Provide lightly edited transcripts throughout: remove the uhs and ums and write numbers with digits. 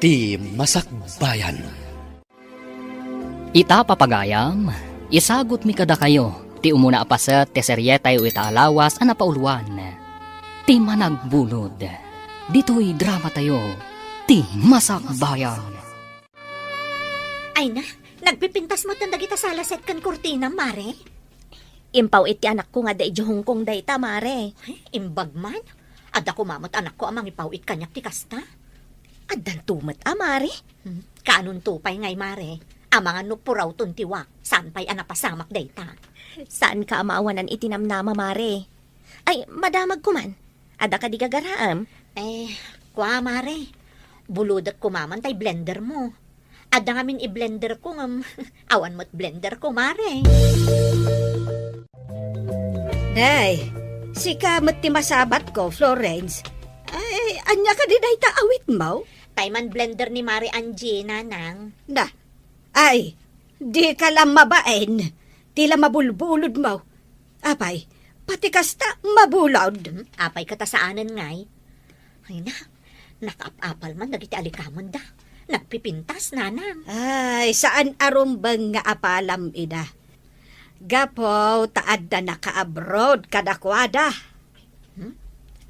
Ti Masakbayan. Ita papagayam, isagot mi kada kayo, ti umuna apaset ti seryetay o itaalawas ana pauluan. Ti managbulod, dito'y drama tayo, ti Masakbayan. Ay na, nagpipintas mo tanda kita sa laset kan kurtina, mare. Impaw iti anak ko nga da Hong Kong da ita, mare. Ay, imbag man. Ada ko mamot anak ko amang ipawit kanyak ti kasta. Adan tumat, mare. Kaanong tupay ngay, mare. Amang ano puraw tuntiwak, saan pa'y anapasamak dayta. Saan ka amaawanan itinamnama, mare? Ay, madamag ko man. Ada ka di gagaraam. Kwa, mare. Buludat ko maman tay blender mo. Ada ngamin i-blender ko ngam. Awan mo't blender ko, mare. Day, si kamot ti masabat ko, Florence. Ay, anya ka di day taawit mo? Tayman blender ni Mare Angie, nanang. Na, ay, di ka lang mabaen. Tila mabulbulod mo. Apay, pati kasta mabulod. Apay katasaanan ngay. Ay na, nakaap-apal man, nagiti alikamon da. Nagpipintas, nanang. Ay, saan arumbang nga apalam ina? Gapo, taad na naka-abroad kadakwada.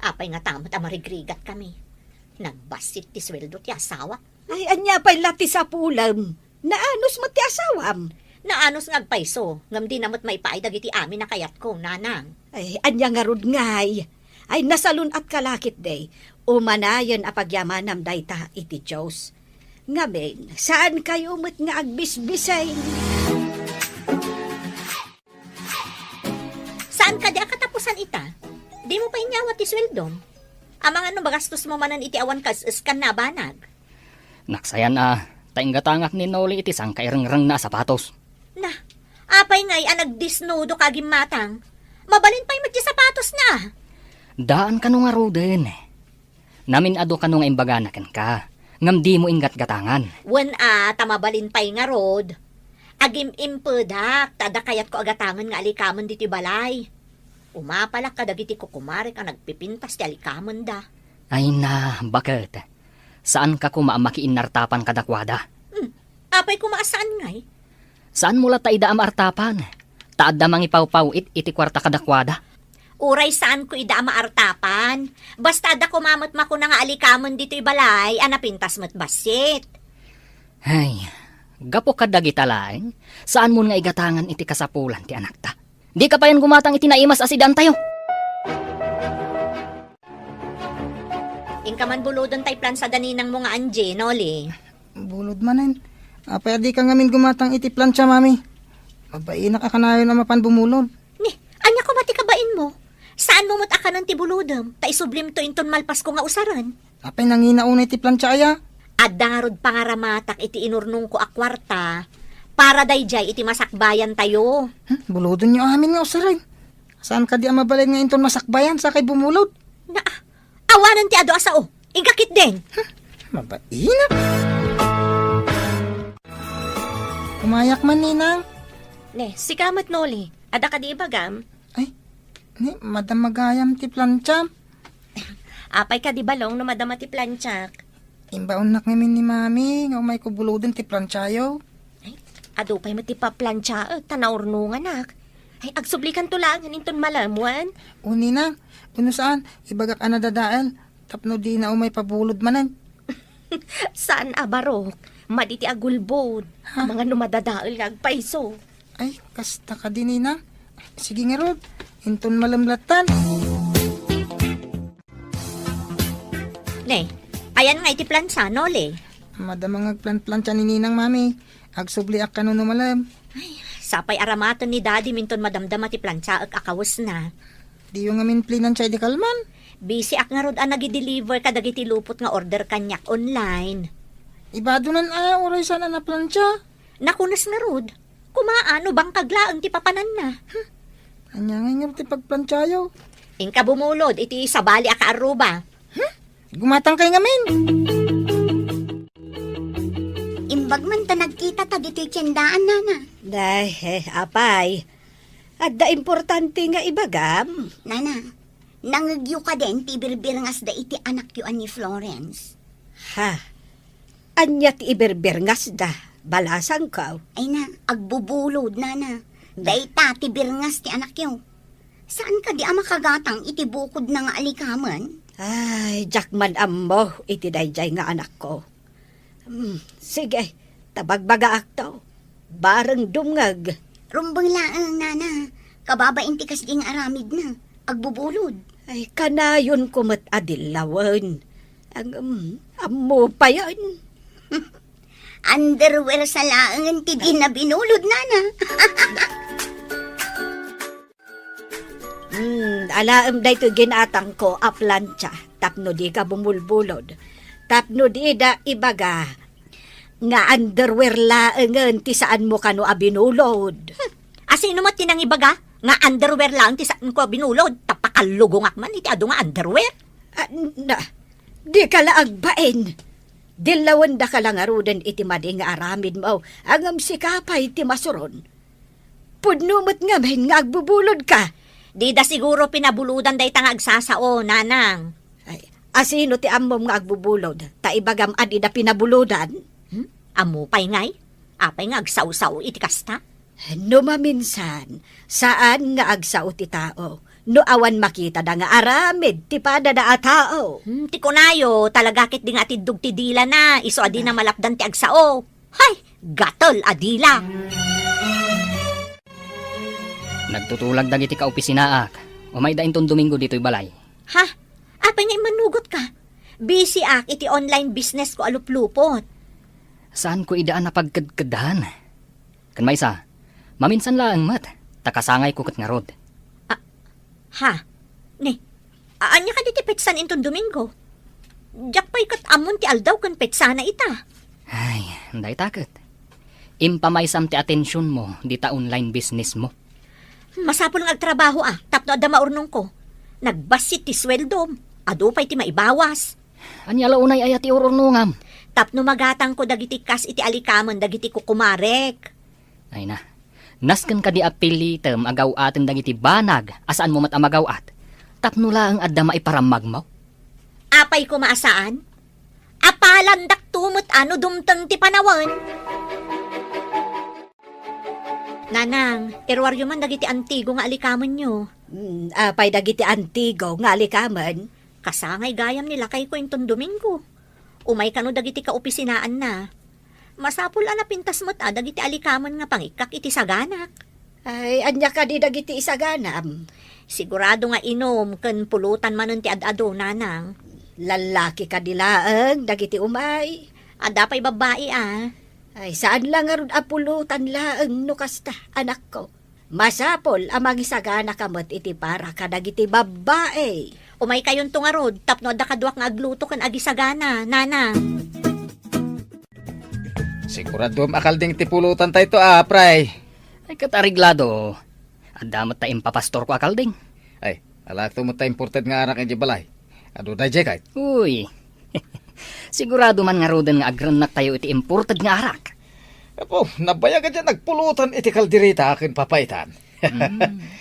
Apay nga tamot amarigrigat kami. Nagbasit ti sweldo ti asawa. Ay, anya pa'y lati sa pulam. Naanos mo ti asawam. Naanos ngagpaiso, ngam di namot may paay dagiti amin na kayat ko, nanang. Ay, anya nga rod ngay. Ay, nasalun at kalakit day. Umanayon apagyamanam day ta iti Diyos. Ngamen, saan kayo umot nga agbisbisay? Saan ka di akatapusan ita? Di mo pa inyawat ti sweldom. Amang ano bagastos mo manan iti awan kas iskan na banag. Naksayan tainggatangak ni Noli iti sang kairangrang na sapatos. Na, apay ngay nagdisnudo kagim matang. Mabalin pa'y magti sapatos na. Daan ka nung aroden. Namin ado ka nung imbaganakan ka, ngam di mo ingat gatangan. Wen tamabalin pa'y nga rod. Agim impedak, tada kayat ko agatangan nga alikaman diti balay. Umapalak ka dagiti kukumari ka nagpipintas ti alikaman da. Ay na, bakit? Saan ka kumamakiin nartapan kadakwada? Apay kumaasaan ngay? Saan mula ta idaam artapan? Taad da mangipaw-paw iti kwarta kadakwada? Uray saan ko ida maartapan. Basta da kumamot mako na nga alikaman dito'y balay, anapintas mo't basit. Ay, gapo ka dagitalaeng, saan mo nga igatangan iti kasapulan ti anak ta? Di ka pa yan gumatang itinaimas asidan tayo. Ingka man bulodon tay plan sa daninang mga anje, Noli. Bulod manen. Pwede ka ngamin gumatang iti plancha, mami. Mabaina ka kanayon na mapan bumulod. Ni, anya ko mati kabain mo? Saan mo aka ng tibulodom? Ta isublim to inton malpas ko nga usaran. Apay nanginauna iti plancha aya. Adarod pangaramatak iti inurnong ko akwarta. Para dayjay iti masakbayan tayo. Bulodon niyo amin nga usaray. Saan ka di mabalin nga inton masakbayan sa kay bumulod? Na, awanan ti ado asao. Ingkakit din. Mabaina. Umayak man, ninang. Ne, si kamat Noli. Ada ka di ibagam. Ay, ni, madam magayam ti plancha. Apay ka di balong no madama ti planchak. Imbaon nak ngamin ni mami, nga umay ko bulodon ti planchayo. Ado pa'y matipaplansya tanaurno nga nak. Ay, agsublikan to lang, inton malamuan. O ninang, kuno saan, ibagak anadadael, tapno di na umay pabulod manan. Saan abarok? Maditi agulbod. Mga numadadaol nga agpaiso. Ay, kasta ka din, ninang. Sige nga rod, inton malamlatan. Ne, ayan nga iti plansa, Noli. Madamang agplan-plancha ni ninang, mami. Agsubli ak kanuno malam. Sapay aramaton ni daddy minton madamdama ti plansa ag akawas na. Di yung ngamin plinan siya di kalman. Busy ak nga rod nagi-deliver ka dagiti lupot nga order kanyak online. Ibadunan oray sana na plancha. Nakunas nga rod. Kumaano bang kaglaang ti papanan na. Anya nga ti pagplanchayo. Ingka bumulod iti sabali aka aruba. Gumatang kay ngamin. Imbag man ta nagkita ta dito'y tiyandaan, nana. Day, apay. Adda importante nga ibagam. Nana, nangagyo ka din, ti birbir ngas da iti anak yu ni Florence. Ha, anya ti iberberngas da, balasang ka. Ay na, agbubulod na. Dayta, ti birngas ti anak yo. Saan ka di makagatang iti bukod na nga alikaman? Ay, jakman ammo, iti dayjay nga anak ko. Sige, tabagbaga akto. Bareng dumngag. Rumbang laang, nana. Kababain ti kas ding aramid na. Agbubulod. Ay, kanayon kumot adilawan. Ang ammo pa yun. Underwear sa laang ti di na binulod, nana. Alaam da ito ginatang ko a plancha. Tapno di ka bumulbulod. Tapno di da ibaga. Nga underwear laangan ti saan mo kano a binulod. Asino mo tinang ibaga? Nga underwear lang ti saan ko binulod. Tapakalugongak man iti ado nga underwear. Di ka laagbain. Dilawan da ka lang arudan iti madi nga aramid mo. Angam sikapay ti masuron. Pudnumot nga mahin nga agbubulod ka. Di da siguro pinabuludan day tang agsasao, nanang. Ay, asino ti ammom nga agbubulod? Ta ibagam adi da pinabuludan? Amo pay ngay? Apay nga agsaw-saw iti kasta? No maminsan, saan nga agsaw ti tao? No awan makita da nga aramid ti pada da a tao. Ti kunayo, talaga kit di nga tidug ti dila na. Iso adi na malapdan ti agsao. Hay, gatol adila. Nagtutulag dagiti ka opisinaak. Umay da inton Domingo dito'y balay. Ha? Apay nga manugot ka? Busy ak iti online business ko aluplupot. Saan ko idaan na pagkadkadahan? Kan maysa, maminsan lang mat. Takasangay ko kat nga rod. Ha? Ni, anya ka diti petsan inton Domingo? Diyak pa'y kat amon ti aldaw kan petsana ita. Ay, day takot. Impamaysam ti atensyon mo di ta online business mo. Masapol nga agtrabaho tapno ada maurnong ko. Nagbasit ti sweldom, ado pa'y ti maibawas. Anya launay ay ati ururnungam. Tapno magatang ko dagiti kas iti alikaman dagiti kukumarek. Ay na, nasken ka di apilitem agaw atin dagiti banag asaan mo mat amagaw at. Tapno lang adda maiparamag mo. Apay ko maasaan? Apalandak tumot ano dumteng ti panawan. Nanang, irwaryo man dagiti antigo nga alikaman nyo. Apay dagiti antigo nga alikaman. Kasangay gayam nila kay ko inton Domingo. Umay kano dagiti kaopisinaan na. Masapul na pintas mo't dagiti alikaman nga pangikak iti saganak. Ay, anya ka di dagiti isaganam. Sigurado nga inom ken pulutan manon ti adado, nanang. Lalaki ka dilaang, dagiti umay. Ada pa'y babae Ay, saan lang arun apulutan laang no kasta, anak ko. Masapol amang isagana kamot iti para ka dagiti babae. Umay kayon tungarod, tapno da kaduak nga agluto kan agisagana, nanang. Sigurado makalding tipulutan tayo to, pray. Ay katariglado. Adamat ta impapastor ko akalding. Ay, alak to mo ta imported nga anak ng balay. Ado na jay kahit. Uy. Sigurado man nga roden nga agranak tayo iti imported nga arak. Apo, nabaya ka dyan nagpulutan iti kaldirita akin papaitan.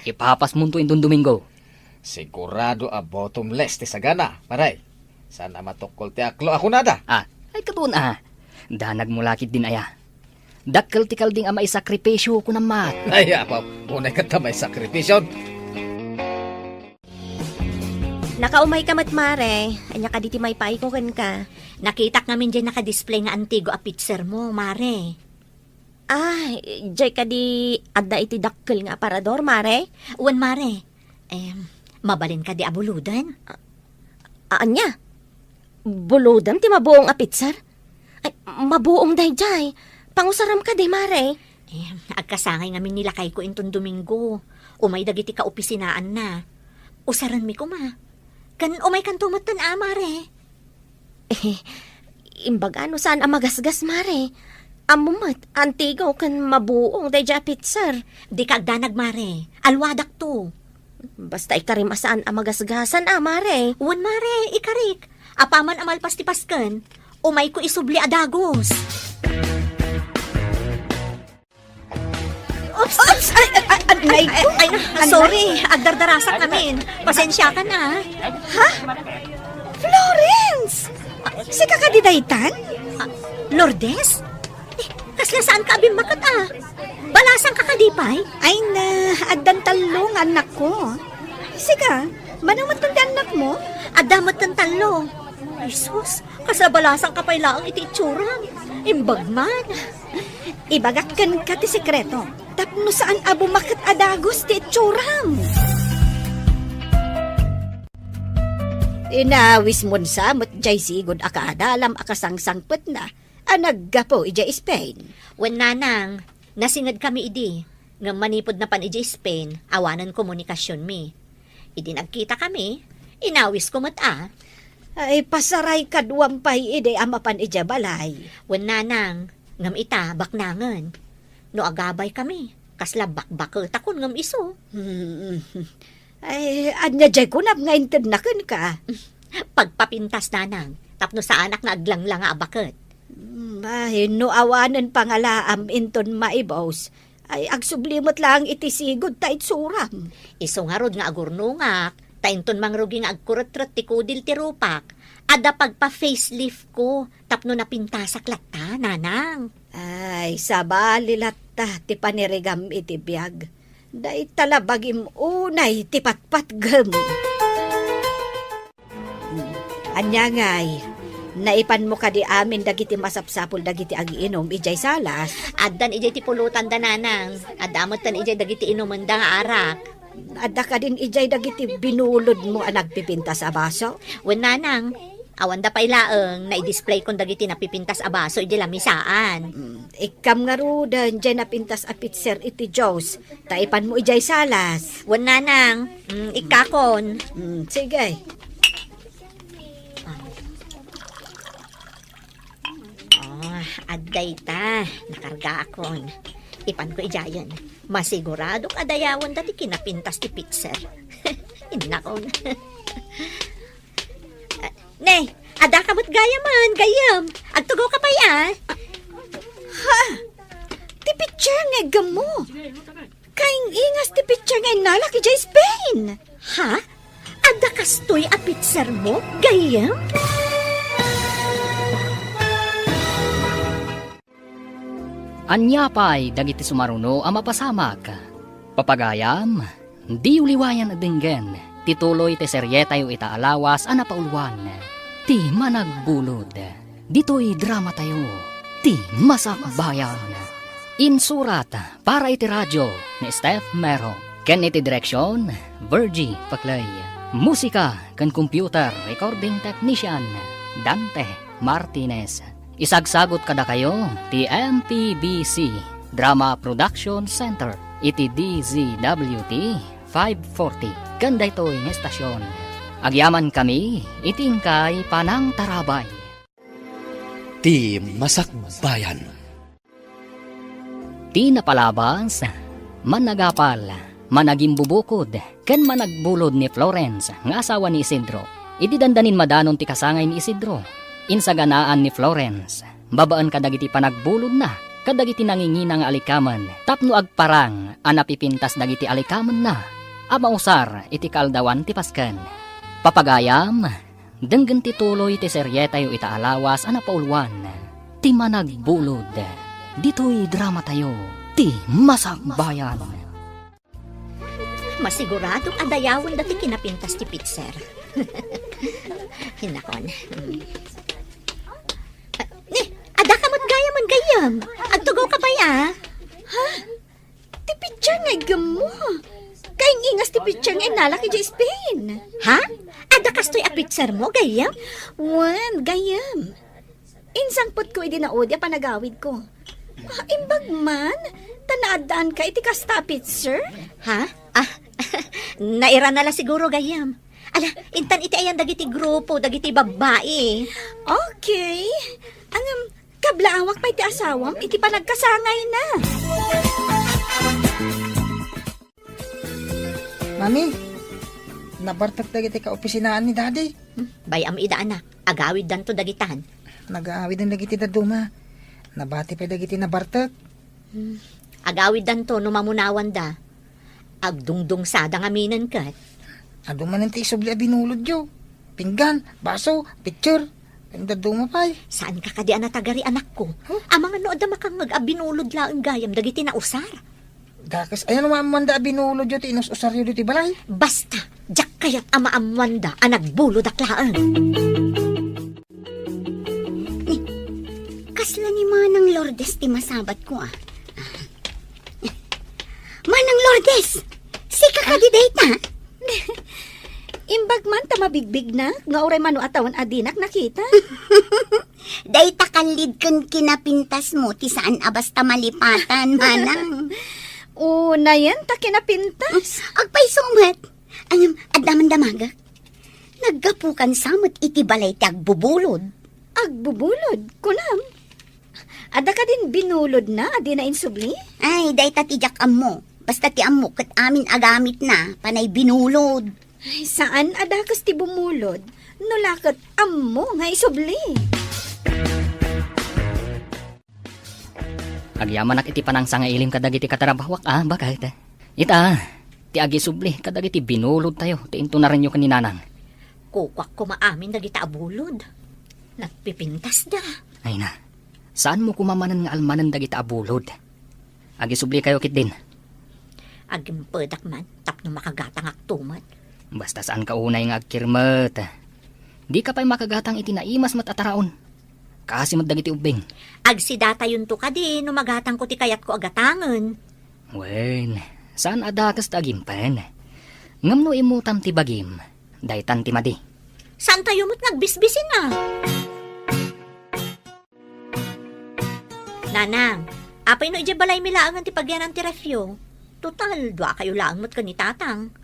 Ipapas mo to indon Domingo. Sigurado a bottomless ti sagana, paray. Sana matukol ti aklo ako nada. Ay katun Danag mo lakit din aya. Dakkel ti kalding ama isakripisyo ko na mat. Ay, apo, punay ka tamay sakripisyon. Nakaumay ka matmare. Anya ka diti may paikokan ka. Nakita namin dyan nakadisplay nga antigo a picture mo, mare. Ay, jay ka di adda iti dakkel nga aparador, mare. Uwan, mare. Mabalin ka di abuludan? Anya? Bulodam ti mabuong apitsar? Ay, mabuong dayjay. Pangusaram ka di, mare. Agkasangay ngamin nila kay ko inton Domingo. Umay dagiti ka opisinaan na. Usaran mi ko ma. Kan umay kan tumatan mare. Imbaga ano saan amagasgas, mare. Amumat, antigo kan mabuong dayjay apitsar. Di ka agdanag, mare. Alwadak to. Basta ikarimasaan amagasgasan, mare. Uwan, mare, ikarik. Apaman amalpas ti pasken. Umay ko isubli adagos. Oops! Ay, sorry. Agdardarasak namin. Pasensya ka na. Florence! Si kakadidaytan? Lourdes? Kasla saan ka abim makat Balasang ka kadipay? Ay na, adan talong anak ko. Sige, manang matanda anak mo? Adamot ng talo. Jesus, kasabalasang ka pa'y laang iti itsurang. Imbag man. Ibagakan ka ti sekreto. Tapno saan abo makat adagos ti itsuram. Inawis mon sa mo't jay sigod akadalam akasangsangpet na. Anaggapo ija Spain. Wen nanang, nasingad kami idi. Nga manipod na pan ija Spain, awanan komunikasyon mi. Idi nagkita kami, inawis ko Ay pasaray kadwampay ide amapan ija balay. Wen nanang, ngam ita baknangan. No agabay kami, kasla bakbakot akon ngam iso. Ay, anya jay kunap nga inted na ka. Pagpapintas nanang, tapno sa anak na aglanglang nga abakot. Ay, no awanan pangalaam inton maibos. Ay, agsublimot lang itisigod ta itsuram. Iso nga rod nga agurnungak, tainton mangrugi nga agkurot-rot ti kudil ti rupak. Ada pagpa-facelift ko, tapno napintasak latta, nanang. Ay, sabali latta ti panirigam iti biyag. Day talabagim unay ti patpatgem. Anya ngay, naipan mo ka di amin dagiti masapsapul dagiti agiinom ijay salas. Addan ijay ti pulutan da nanang, adamot tan ijay dagiti inuman da nga arak. Adda ka din ijay dagiti binulod mo ang nagpipinta sa baso. Wen nanang, awan da pay laeng na i-display kon dagiti napipintas a baso ijay lamisaan. Ikam nga rudan, dyan napintas a pitser iti Diyos. Taipan mo ijay salas. Wen nanang, ikakon. Sige. Adday ta, nakarga akon. Ipan ko ijayan. Masigurado kadayawan dati kinapintas ti pitser. Inakon. Ne, ada kamot gayaman, gayam. Agtugaw ka pa ya. Ti pitser nga gamo. Kaing ingas ti pitser nga inalaki jay Spain. Ha? Ada kastoy a pitser mo, gayam? Anyapay dagiti sumaruno ang mapasamak. Papagayam, di uliwayan adinggen, tituloy ti seryeta yu itaalawas ang napauluan. Ti managbulod, dito'y drama tayo, ti masakbayan. Insurat para iti radyo ni Steph Mero. Ken iti direksyon, Virgie Paclay. Musika ken computer recording technician, Dante Martinez. Isagsagot kada kayo ti MPBC Drama Production Center iti DZWT 540 kanda ito'y ng estasyon. Agyaman kami itingkay panang tarabay. Ti Masakbayan. Ti napalabas, managapal, managimbubukod, ken managbulod ni Florence nga asawa ni Isidro. Ididandanin madanon ti kasangay ni Isidro. Insaganaan ni Florence, babaan kadagiti panagbulod na, kadagiti nanginginang alikaman, tapno agparang, anapipintas dagiti alikaman na, amausar iti kaldawan ti pasken. Papagayam, denggen ti tuloy ti seryeta yu itaalawas anapauluan, ti managbulod, dito'y drama tayo, ti masakbayan. Masiguradong adayawan dati kinapintas ti pitser. Hinakon. Ada kamot gayaman gayam. Agtugaw ka pa ya? Ti pitser nga gamo. Kaing ingas ti pitser nga inalaki jay Spain. Ha? Ada kastoy a pitser mo gayam? Wan, gayam. Insangpot ko idi na odya panagawid ko. Imbag man, tanaadaan ka iti kasta pitser? Ha? Naira na la siguro gayam. Ala, intan iti ayan dagiti grupo, dagiti babae. Okay. Kablaawak pa iti asawam, iti panagkasangay na. Mami, nabartag dagiti ka opisinaan ni Daddy. Bayam ida anak, agawid danto dagitan. Nag-aawid ang dagiti daduma. Nabati pa dagiti nabartag. Agawid danto no mamunawan da. Agdungdung sada nga minan kat. Ado man ang ti isubli a binulod yo. Pinggan, baso, picture. Ganda dumapay. Saan ka kadi anatagari anak ko? Ang mga nood na makang mag-abinulod laang gayam dagiti na usar. Dakas, ayan naman manda binulod yun, inus-usaryo dito balay. Basta, jak kayat ama amwanda ang nagbulod aklaan. Kasla ni Manang Lourdes ti masabat ko ah. Manang Lourdes! Sika ka di data? Imbag man ta mabigbig na, nga oray mano atawan adinak nakita. Dayta kalid kan kinapintas mo ti saan abasta malipatan, Manang. Una yan, ta kinapintas. Agpay sumat. Adaman damaga. Naggapukan samot iti balay ti agbubulod. Agbubulod, kunam. Ada ka din binulod na, adi na insubli? Ay, dayta ti jak mo. Basta ti ammo kat amin agamit na, panay binulod. Ay, saan adakas ti bumulod? Nulakat ammo nga isubli. Agyaman iti panangsa nga ilim kadagiti katarabawak bakit? Ita, ti agi subli kadagiti binulod tayo, ti into na rin yung kaninanang. Kukwak ko maamin dagita abulod. Nagpipintas da. Ay na, saan mo kumamanan nga almanan dagiti abulod? Agi subli kayo kit din. Agim pedak man, tapno makagatang aktumat. Basta saan ka unay nga agkirmet. Di ka pa'y makagatang itinaimas matataraon. Kasi dagiti ubing. Agsidata yun to ka di, no magatang ko ti kayat ko agatangan. Well, saan adakas tagimpen? Ngamno imutam ti bagim, daytan ti madi. Saan tayo mo't nagbisbisin na? Nanang, apay no ije balay milaangan ti pagyanan ti refyo. Total, dua kayo laang mo't ka ni tatang.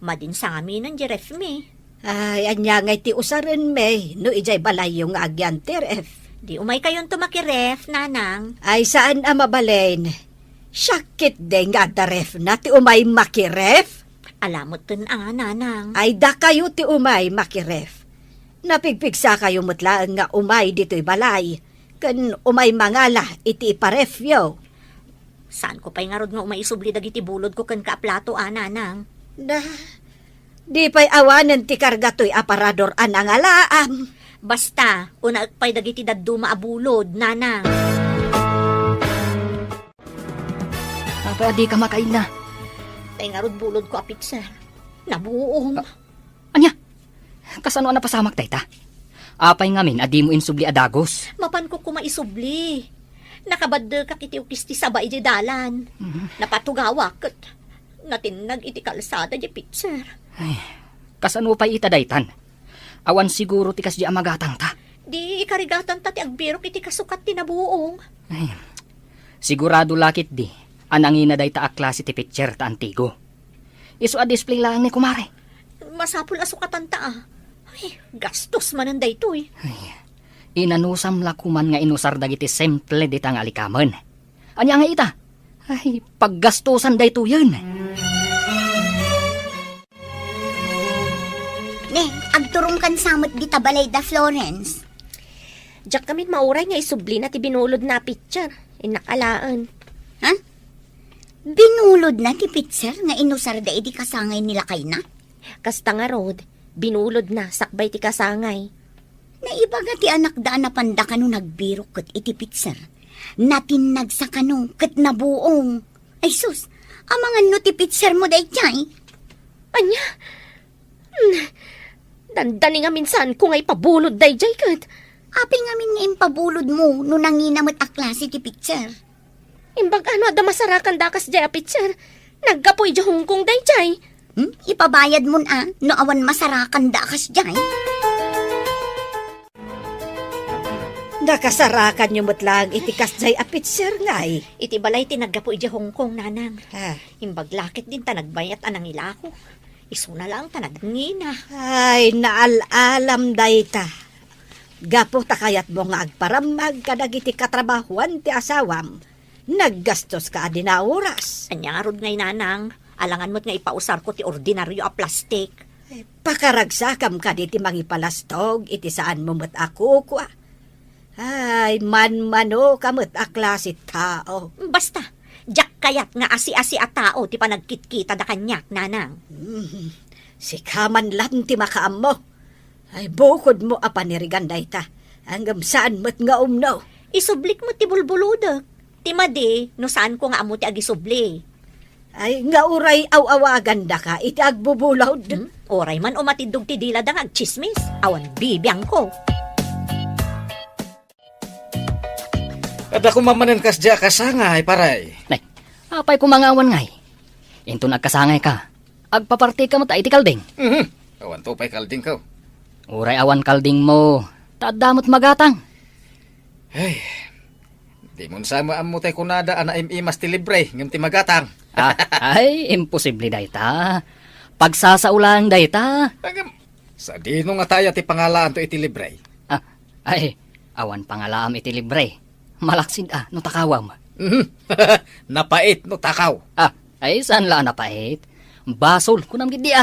Madin sa amin ang ref mi. Ay, anya ngay ti usaran me, no ijay balay yung agyan teref. Di umay kayon tumakiref, nanang. Ay, saan amabalain? Syakit de nga da ref na ti umay makiref. Alamot tun nanang. Ay, da kayo ti umay makiref. Napigpigsa kayo mutlaan nga umay dito'y balay. Kan umay mangala iti iparefyo. Saan ko pa'y nga rod nga umaisubli dagiti bulod ko kan kaaplato, nanang. Na, di pa'y awanan ti kargato'y aparador anang alaam. Basta, una pa'y dagiti daddu maabulod, nanang. Apa di ka makain na? Pa'y nga rod bulod ko apit, sir. Nabuong. Anya, kasano na pasamak tayta? Apay ngamin, adi mo insubli adagos. Mapan ko kumaisubli. Nakabad ka kiti ukis ti sabay di dalan. Napatugawak at natinag iti kalsada di pitser. Ay, kasano pa'y itadaytan? Awan siguro ti kas di amagatang ta. Di ikarigatan ta ti agbirok iti kasukat ti nabuong. Ay, sigurado lakit di. Anangina day ta aklase ti picture ta antigo. Isu a display lang ni kumare. Masapul asukatan ta ah. Ay, gastos man ang daytoy. Inanusam lakuman nga inusar dagiti simple di tang alikaman. Anya nga ita? Ay, paggastusan dayto yan. Ne, agturong kan samot di tabalay da Florence. Diyak kamit mauray nga isubli na ti binulod na picture. Inakalaan. Ha? Binulod na ti pitser nga inusar da edi kasangay nila kay na? Kasta nga rod, binulod na sakbay ti kasangay. Naibaga ti anak da na panda kano nagbiro ket iti pitser. Natinag sa kano ket nabuong. Ay sus, amangan no ti pitser mo day jay. Anya? Dandani nga minsan kung ay pabulod day jay kat. Apil nga min nga impabulod mo no nanginamot a klase ti pitser. Imbag ano da masarakan dakas jay a picture. Naggapoy di hungkong day jay. Ipabayad mo na no awan masarakan da kas jay. Nakasarakan niyo mutlang itikas jay apit sir ngay. Iti balay tinaggapo iti Hong Kong, nanang. Ha. Imbaglakit din ta nagbayat anang ilako. Isuna lang ta nagngina. Ay, naalalam dayta. Gapo ta kayat mo nga agparamag kadagiti katrabahuan ti asawam. Naggastos ka adi na oras. Anya nga rod ngay, nanang. Alangan mo't nga ipausar ko ti ordinaryo a plastik. Pakaragsakam ka di ti mangipalastog iti saan mo mo't ako kwa. Ay, man-mano kamot a klase tao. Basta, jak kayat nga asi-asi a tao ti panagkitkita da kanyak, nanang. Si kaman lang ti makaam mo. Ay, bukod mo apanirigan dayta. Hanggang saan mo't nga umnaw. Isublik mo ti bulbuludak. Ti madi, no saan ko nga amo ti agisubli. Ay, nga uray aw-awagan da ka, iti agbubulawd. Oray man umatidog ti dila dang agchismis. Awan bibiyang ko. At ako mamanan kas dya kasangay, paray. Nay, apay kumangawan ngay. Into nagkasangay ka. Agpaparti ka mo ta iti kalding. Awan to pa'y kalding ka. Uray awan kalding mo. Tadamot magatang. Ay, di mo sama mo tayo kunada ana imas ti libre, ngam ti magatang. Ay, imposible dayta. Pagsasaulang dayta. Hanggang, sa dino nga tayo ti pangalaan to iti libre. Ay, awan pangalaam iti libre. Malaksid no takawam. Napait no takaw. Ay, saan la napait? Basol, kunam gidi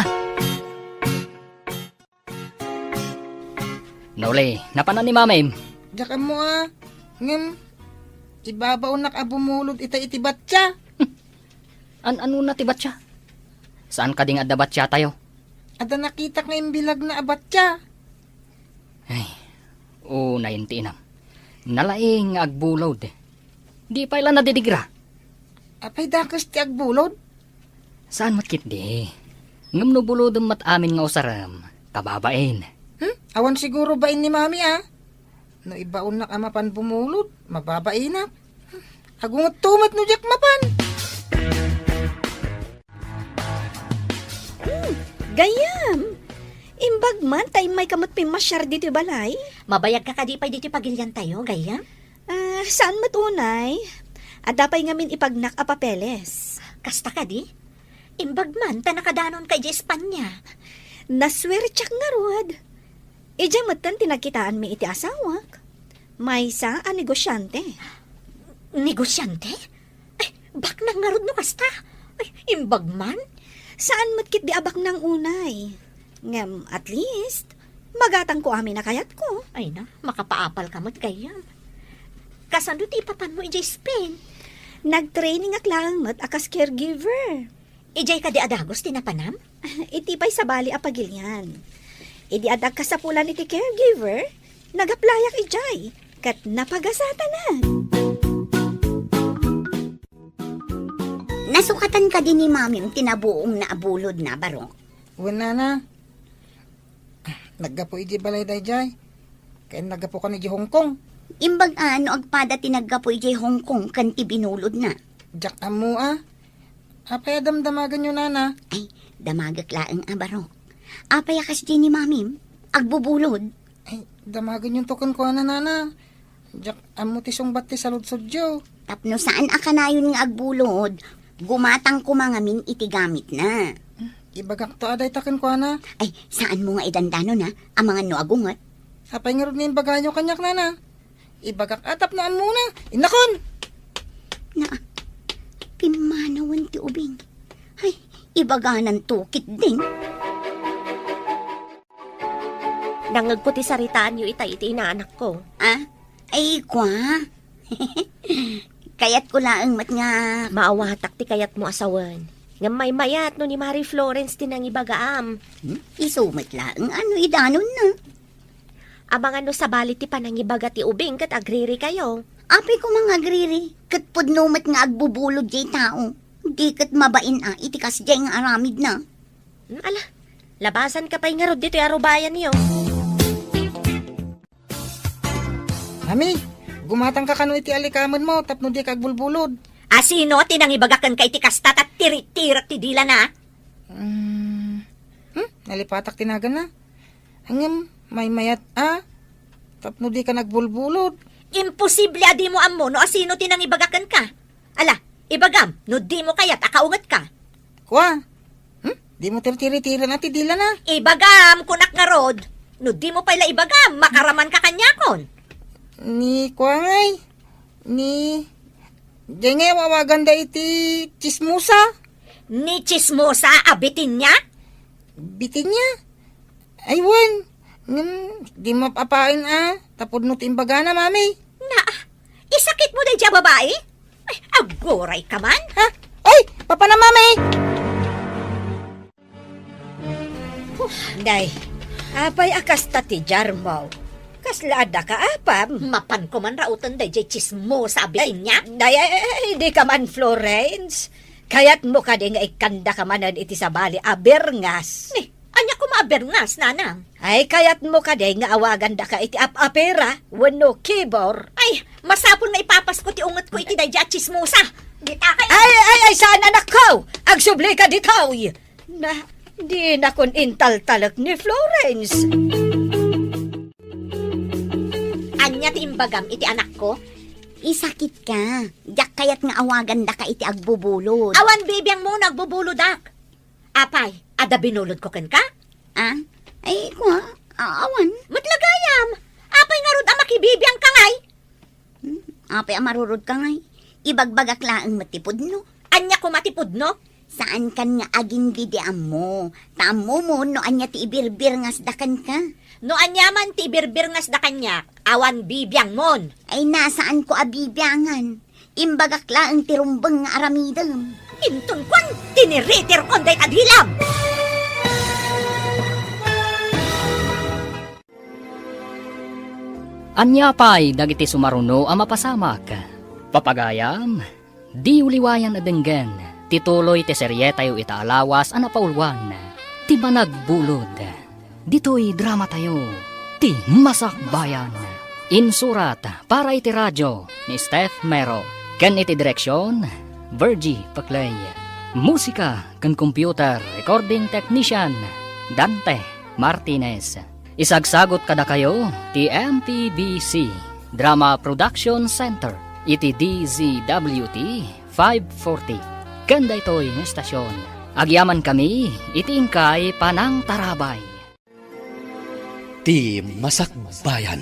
Nole, napanan ni mamem. Diyak mo ngem, ibabaw nak abumulod iti batya. Ano na ti batya? Saan ka ding adda batya tayo? Ada nakita nga imbilag na abatya. Ay, naintinam. Nalaing agbulod. Di pa ilan nadidigra. Apay dakas ti agbulod. Saan matkit di? Ngam no bulodom mat amin nga usaram. Kababain. Awan siguro bain ni mami No ibaon na amapan bumulod, mababain na. Agungot tumat no jak mapan. Gayam! Imbag man, tayo may kamot pimasyar dito balay. Mabayag ka kadipay dito pagilyan tayo, gaya? Saan matunay? At dapay ngamin ipagnak a papeles. Kasta ka di? Imbag man, ta nakadanon kay Espanya. Naswertsak nga ruad. Ija matan tinakitaan mi iti asawak. May sa a negosyante. Negosyante? Ay, bak nang ngarod no kasta. Ay, imbag man? Saan matkit di abak ng unay? Ngem, at least, magatang ko amin na kayat ko. Ay na, makapaapal ka mo't gayam. Kasando ti papan mo ijay Spain? Nag-training ak lang mat akas caregiver. Ijay ka di adagos tinapanam? Itipay sa bali apagilyan. Idi adag ka sa pulan iti caregiver, nagaplayak ijay, kat napagasata na. Nasukatan ka din ni mamim tinabuong na abulod na barong. Wala na. Naggapo iti balay dayjay. Kaya naggapo ka ni Hong Kong. Imbag agpada tinaggapo ijay Hong Kong kanti binulod na. Jak amo Apay damdamagan yun nana. Ay, damagak laang barong. Apay akas din ni mamim, agbubulod. Ay, damagan yung token ko nana. Jak amo tisong bati sa ludsodyo. Tapno saan akanayon nga agbulod, gumatang kumangamin itigamit na. Ibagak to aday taken ko Ay, saan mo nga idandano na, ang mga no agungot? Apay nga rin ni bagayo kanyak nana. Ibagak atap na muna. Inakon! Na, pimanawan ti ubing. Ay, ibaganan tukit din. Nangag ko ti saritaan yu iti inaanak ko. Ay, kwa. Kayat ko laang mat nga. Maawatak ti kayat mo asawan. Nga may mayat no ni Mary Florence din ang ibagaam. Isumat laang ano idanon na. Abang ano sa bali ti panangibaga ti ubing kat agriri kayo. Apay ko mga agriri. Kat pudnumat nga agbubulod jay tao. Di kat mabain iti kas jay nga aramid na. Ala, labasan ka pa'y nga rod dito arubayan niyo. Mami, gumatang ka kano iti alikaman mo, tapno di kagbulbulod. Sino tinang ibagakan kay ti kastat at tirit-tirat ti dila na? Nalipatak tinagan na. Hanggang may mayat tapno di ka nagbulbulod. Imposible adi mo ammo no asino tinang ibagakan ka. Ala, ibagam, no di mo kayat akaungat ka. Kwa, di mo tiri-tira na ti dila na. Ibagam, kunak nga rod. No di mo pala ibagam, makaraman ka kanyakon. Ni kwa ngay, ni... Diyan nga wawagan da iti chismusa. Ni chismosa abitin niya? Bitin niya. Aywan, di mapapain tapod no timbaga na mami. Na, isakit mo na dyan babae? Ay, agoray ka man. Ha? Ay, papa na mami! Day, Apay akasta ti Jarmo. Kaslada ka apam. Mapan ko man rautan day jay chismo sa abitin niya. Day, di ka man Florence. Kaya't mo ka di nga ikanda ka manan iti sa bali aberngas. Ni, anya ko maabernas, nanang. Ay kaya't mo ka di nga awagan da ka iti apapera wano kibor. Ay, masapon na ipapas ko ti ungat ko iti day jay chismosa. Gita kayo. Ay, saan anak ko? Agsubli ka ditaw. Na, di na kun intal-talak ni Florence. Anya ti imbagam iti anak ko. Isakit ka. Yak kayat nga awagan da ka iti agbubulod. Awan bibiyang mo nagbubuludak. Apay, ada binulod ko ken ka? Ah? Ay, kwa? Awan. Matlagayam. Apay nga rod ang makibibiyang kangay. Apay amarurod ka ngay. Ibagbagak laang matipod no. Anya ko matipod no? Saan kan nga aging gidiam mo? Tamo mo no anya ti ibirbir nga sdakan ka. No anyaman ti birbir ngas da kanya, awan bibiyang mon. Ay nasaan ko abibiyangan? Imbagak laang tirumbang nga aramidam. Intun kwan, tiniritir kon day tadhilam. Anya pa'y dagiti sumaruno ang mapasamak. Papagayam, di uliwayan na denggen, tituloy ti seryeta yu itaalawas ang napaulwan, ti managbulod. Dito'y drama tayo, ti Masakbayan. Insurat para iti radyo ni Steph Mero. Ken iti direksyon, Virgie Paclay. Musika ken computer recording technician, Dante Martinez. Isagsagot kada kayo ti MPBC Drama Production Center iti DZWT 540. Kanda ito'y ng estasyon. Agyaman kami iti ingkay Panang Tarabay. Ti Masakbayan.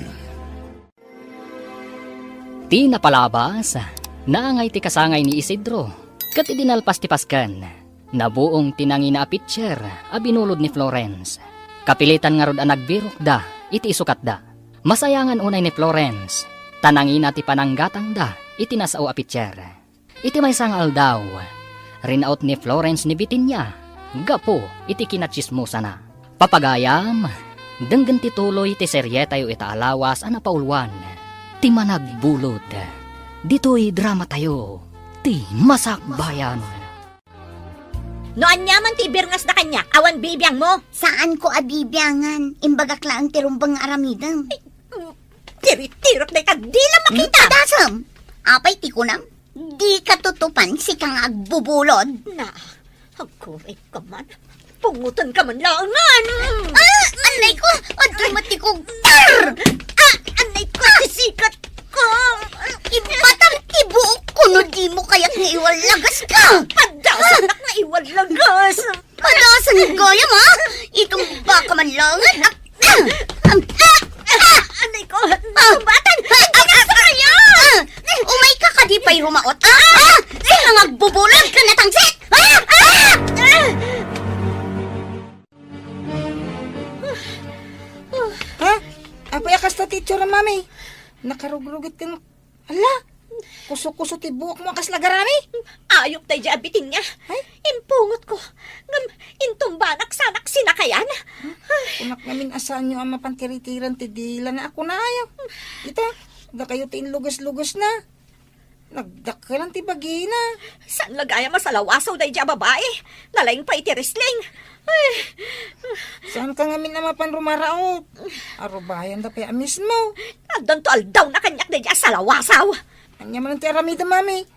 Ti napalabas, naangay ti kasangay ni Isidro, kat idinalpas ti paskan, nabuong tinangi na pitcher, abinulod ni Florence. Kapilitan nga rod ang nagbirok da, iti isukat da. Masayangan unay ni Florence, tanangi na ti pananggatang da, iti nasao a pitcher. Iti may sangal daw, rinaut ni Florence ni Bitinya, gapo iti kinachismosa na. Papagayam, denggan ti tuloy ti seryeta yu itaalawas ang napaulwan. Ti managbulod. Dito'y drama tayo. Ti Masakbayan. No anyaman ti birngas da kanya, awan bibiyang mo. Saan ko abibiyangan? Imbagak laang tirumbang nga aramidam. Tiritirot day tagdilam makita. Dasam! Apay ti kunam. Di katutupan si kang agbubulod. Na, agkuray ka man. Pungutan ka man laangan. Anay ko! Adoy matikog! Anay ko, sisikat ko. Ibatam tibuok ko no di mo kaya't nga iwalagas ka! Padasan nak na iwalagas. Padasan gayam ha! Itong baka man langan! Anay ko, nakabatan. Asa kaya! Umay ka kadipay rumaot! Sino agbubulod ka na tangsit! Ha? Apay akasta teacher ang mami. Nakarugrugit ka ng... Ala! Kuso-kuso ti buhok mo akas lagarani. Ayok tayo dyan abitin niya. Ay? Impungot ko. Ngam, intumbanak sanak sinakayan. Kunak namin asaan nyo ang mapantiritiran ti dila na ako na ayaw. Ita, da kayo ti lugas-lugas na. Nagdakalan ti bagina. Saan lagaya masalawasaw tayo dyan babae? Nalaing pa iti wrestling. Ay, Saan ka ngamin na mapan rumaraot? Arubayan da pa mismo. adon to aldaw na kanyak na dyan salawasaw. Anya man ti aramida mami.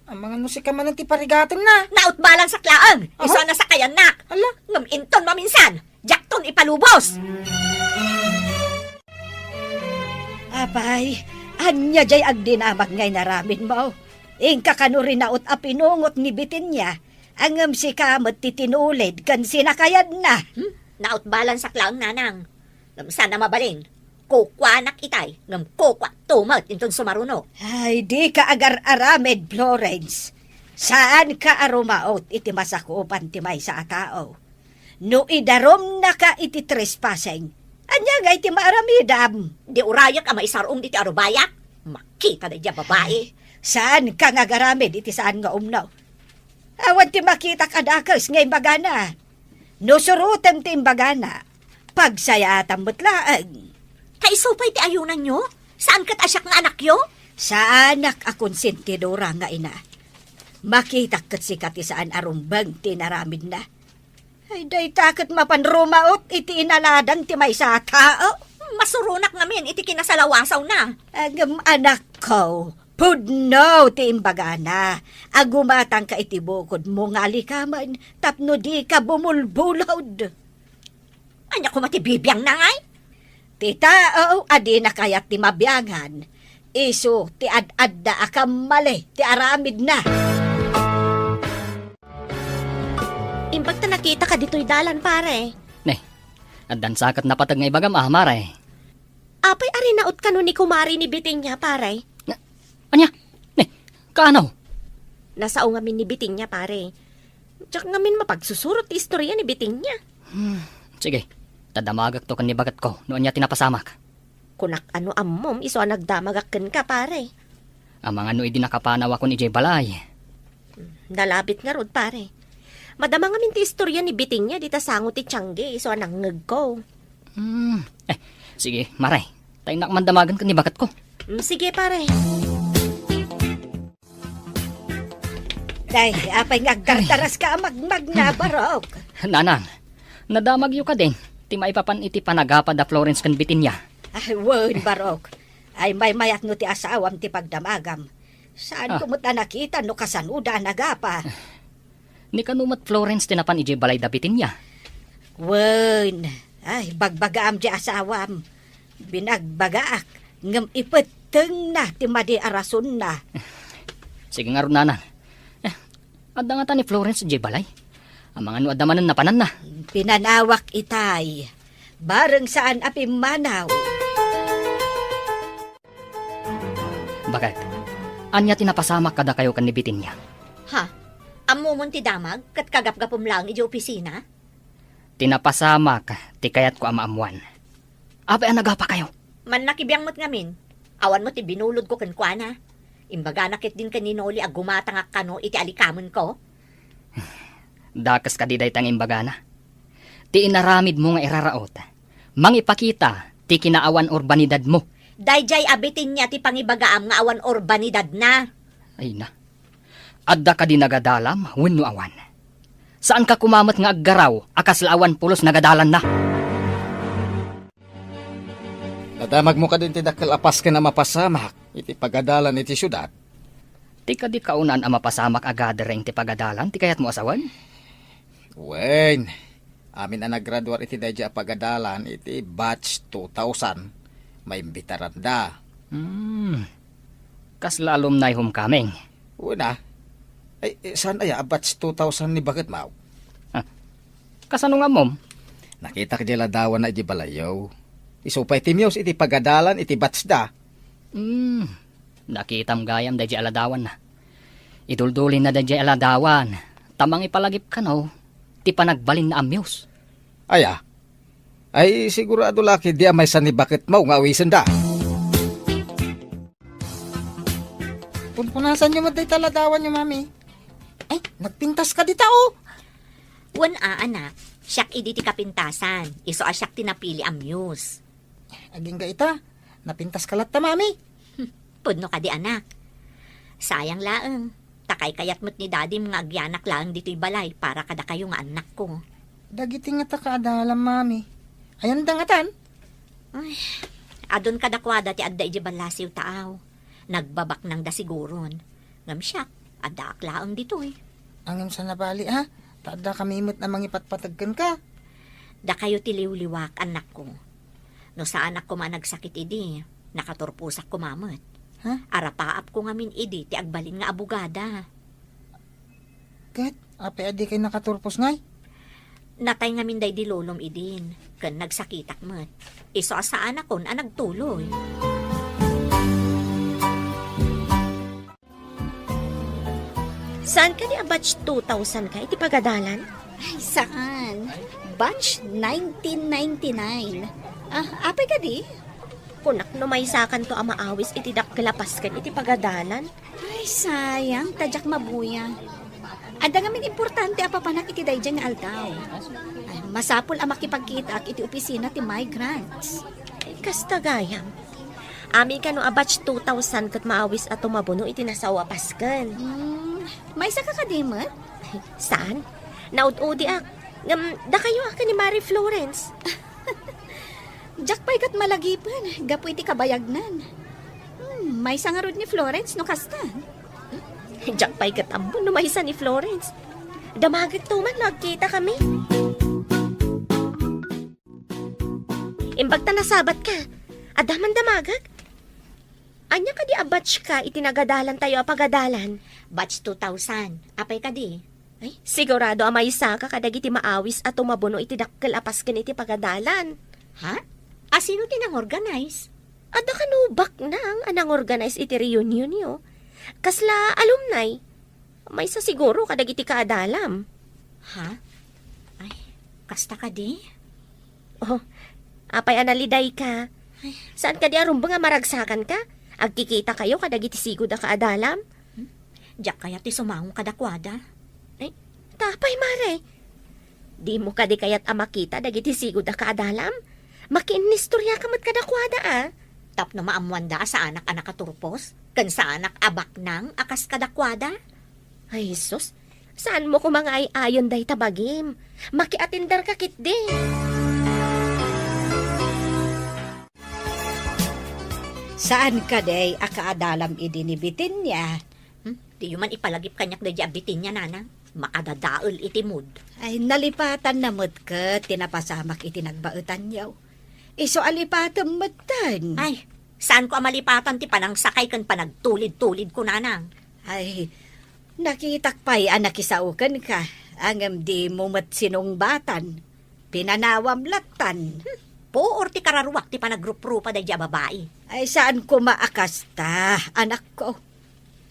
Ang mga musika man ti parigatan na. Nautbalang sa klaang. Aha. Iso na sa kayanak. Ala, Ngam inton maminsan. Jakton ipalubos. Apay, anya jay agdinamag ngay naramin mo. Ingka kanurin naot a pinungot ni Bitinya. Angam si kamat titinulid kan sinakayad na. Nautbalang sa klaang nanang. Ngam sana mabalin. Kukwanak itay. Ngam kukwa tumat inton sumaruno. Ay, di ka agar-aramed, Florence. Saan ka arumaot iti masakupan ti may sa atao? No idarom na ka iti trespassing. Anya nga iti maaramidam. Di urayak ang maisarong diti arubayak. Makita na dyan babae. Saan ka nga garamid iti saan nga umnaw? Awan ti makita kadakas nga imbagana. No surutem ti imbagana. pagsayatan mo't laang. Kaisupay ti ayunan nyo? Saan kat asyak nga anak yo? Sa anak akong sentidora nga ina. Makita kat si kati saan arumbang tinaramid na. Ay day takot mapanrumaot iti inaladang ti may sa tao. Masurunak ngamin, iti kinasalawasaw na. Agam anak ko, pudno ti imbaga na. Agumatang ka iti bukod mo nga likaman, tapno di ka bumulbulod. Anya ko matibibiyang na ngay? Ti tao, adi na kayat ti mabyangan. Iso, ti ad-ad na akam mali, ti aramid na. Imbag ta nakita ka dito'y dalan, pare. Ne, addan sakat na patag nga ibagam mare. Apay ari naot ka ni kumari ni Biting niya, pare. Anya? Ne, kaanaw? Nasao ngamin ni Biting niya, pare. Tsak ngamin mapagsusurot ti istorya ni Biting niya. Sige, tadamagak to kan ni bagat ko noon niya tinapasamak. Kunak ano ammom, iso nagdamagakken ka, pare. Amang ano idi nakapanaw ako ni Jay Balay. Nalabit nga rod, pare. Madama ngamin ti istorya ni Biting niya, dita sango ti Tiangge, iso nangngeg ko. Sige, maray. Tayo nakmandamagan kan ni bagat ko. Sige, pare. Day, apay nga gardaras ka magmag na barok. Nanang, nadamag yu ka din. Ti maipapan iti panagapa da Florence kan bitin niya. Ay, won barok. Ay may mayat no ti asawam ti pagdamagam. Saan kumot na nakita no kasanuda nagapa? Ni kanumat Florence tinapan ije balay da bitin niya. Won. Ay, bagbagaam di asawam. Binagbagaak. Ngam ipeteng na ti madi arason na. Sige nga ron, nanang. Adda nga ta ni Florence ije balay. Ang mga ano adamanan na panan na. Pinanawak itay. Bareng saan api manaw. Bakit? Anya tinapasamak kada kayo kan ni bitin niya. Ha? Amo mon ti damag, kat kagap-gapom lang iji opisina? Tinapasamak, ti kayat ko amaamuan. Apay ang nagapa kayo? Man nakibiyang mo't ngamin. Awan mo ti binulod ko kankwana. Imbaga nakit din kaninoli ag gumatangak kano iti alikamon ko. Dakas ka diday tang imbagana. Ti inaramid mo nga iraraot. Mangipakita ti kinaawan urbanidad mo. Dayjay abitin niya ti pangibagaam nga awan urbanidad na. Ay na. Adda ka di nagadalam, wenno awan. Saan ka kumamat nga aggaraw, akas laawan pulos nagadalan na. Nadamag mo ka din tidakil apas ka na mapasamak. Iti pagadalan iti syudad. Ti ka di kaunan ang mapasamak agadereng ti pagadalan, ti kayat mo asawan? Wen, amin ang naggraduar iti dadya pagadalan iti batch 2000. May imbitaran da. Kas lalom na homecoming. Una, ay saan aya batch 2000 ni bakit mau? Kasano nga mom? Nakita ka dila dawan na iti balayaw. Isupay ti Miyos iti pagadalan iti batch da. Nakitam gayam da aladawan na. Iduldulin na da aladawan. Tamang ipalagip ka no, ti panagbalin na amyos. Aya, ay sigurado laki di amay sa ni bakit mau nga awisan da. Punpunasan nyo mo day taladawan nyo, mami. Ay, nagpintas ka dita, oh. Wan anak, siyak idi ti kapintasan. Iso asyak tinapili amuse. Aging ga ita, napintas ka latta, mami. Pudno ka di anak. Sayang laeng. Takay kayat mo't ni daddy mga agyanak laeng dito'y balay para kada kayo nga anak ko. Dagiti nga ta kaadalam, mami. Ayan dangatan. Adon kadakwada ti adda iji balasiw taaw. Nagbabak nang da siguron. Ngam siyak, adda aklaang dito'y. Angam sa nabali, ha? Tada kamimot na mangipatpatagkan ka. Da kayo tiliw-liwak anak ko. No sa anak ko man nagsakit idi, nakaturpusak ko mamot. Ha? Arapaap ko ngamin idi, ti agbalin nga abugada. Kat, ape adi kay nakaturpos ngay. Natay ngamin day di lolom idin, kan nagsakitak mat. Iso sa anak ko na nagtuloy. Saan ka ni batch 2000 ka? Iti pagadalan? Ay, saan? Batch 1999. Apay ka di? Kunak no may sakan to amaawis iti dakgalapas kan iti pagadalan. Ay, sayang. Tadyak mabuya. Ada nga min importante apapanak iti dayjang nga aldaw. Ay, Masapol ang makipagkita ak iti opisina ti migrants. Ay, kasta gayam. Amin ka no a batch 2,000 kat maawis at tumabuno iti nasawa paskan. May isa ka kadimot? Saan? Naud-udi ak. Da kayo ak ni Mary Florence. Jack pa'y kat malagipan. Gapu iti kabayagnan. May sangarod ni Florence no kasta. Diyak pa'y katambo no mahisa ni Florence. Damagit to man, nagkita kami. Imbag ta nasabat ka. Adaman damagag. Anya ka di a batch ka, itinagadalan tayo a pagadalan. Batch 2000. Apay ka di. Ay, sigurado amay isa ka kadag iti maawis at tumabuno iti dakkel apas ken iti pagadalan. Ha? Sino tinang-organize? Ada ka no bak nang anang organize iti reunion yo. Kasla alumni. May sa siguro kadag iti kaadalam. Ha? Ay, kasta ka di? Oh, apay analiday ka. Saan ka di arumba nga maragsakan ka? Agkikita kayo kadag iti sigod a kaadalam? Diyak kaya ti sumahong kadakwada. Ay, tapay mare. Di mo ka di kayat amakita dagiti sigod a kaadalam? Makinistorya ka mat kadakwada ah. Tap na maamwanda sa anak-anak katurpos? Kan sa anak abak nang akas kadakwada? Ay, sus. Saan mo ko mga ay ayon day tabagim? Makiatindar ka kit di. Saan ka day akaadalam idinibitin niya? Di man ipalagip kanyak na diabitin niya, nanang. Makadadaol iti mood. Ay nalipatan na mo't ka, tinapasamak itinagbaetan yaw. Iso alipatan matan. Ay, saan ko amalipatan ti panang sakay kan panagtulid-tulid ko, nanang? Ay, nakitak pa'y anakisaukan ka. Angam di mo mat sinungbatan. Pinanawam latan. Poor ti kararuwak ti panagrup-rupa da diya babae. Ay saan ko maakasta, anak ko.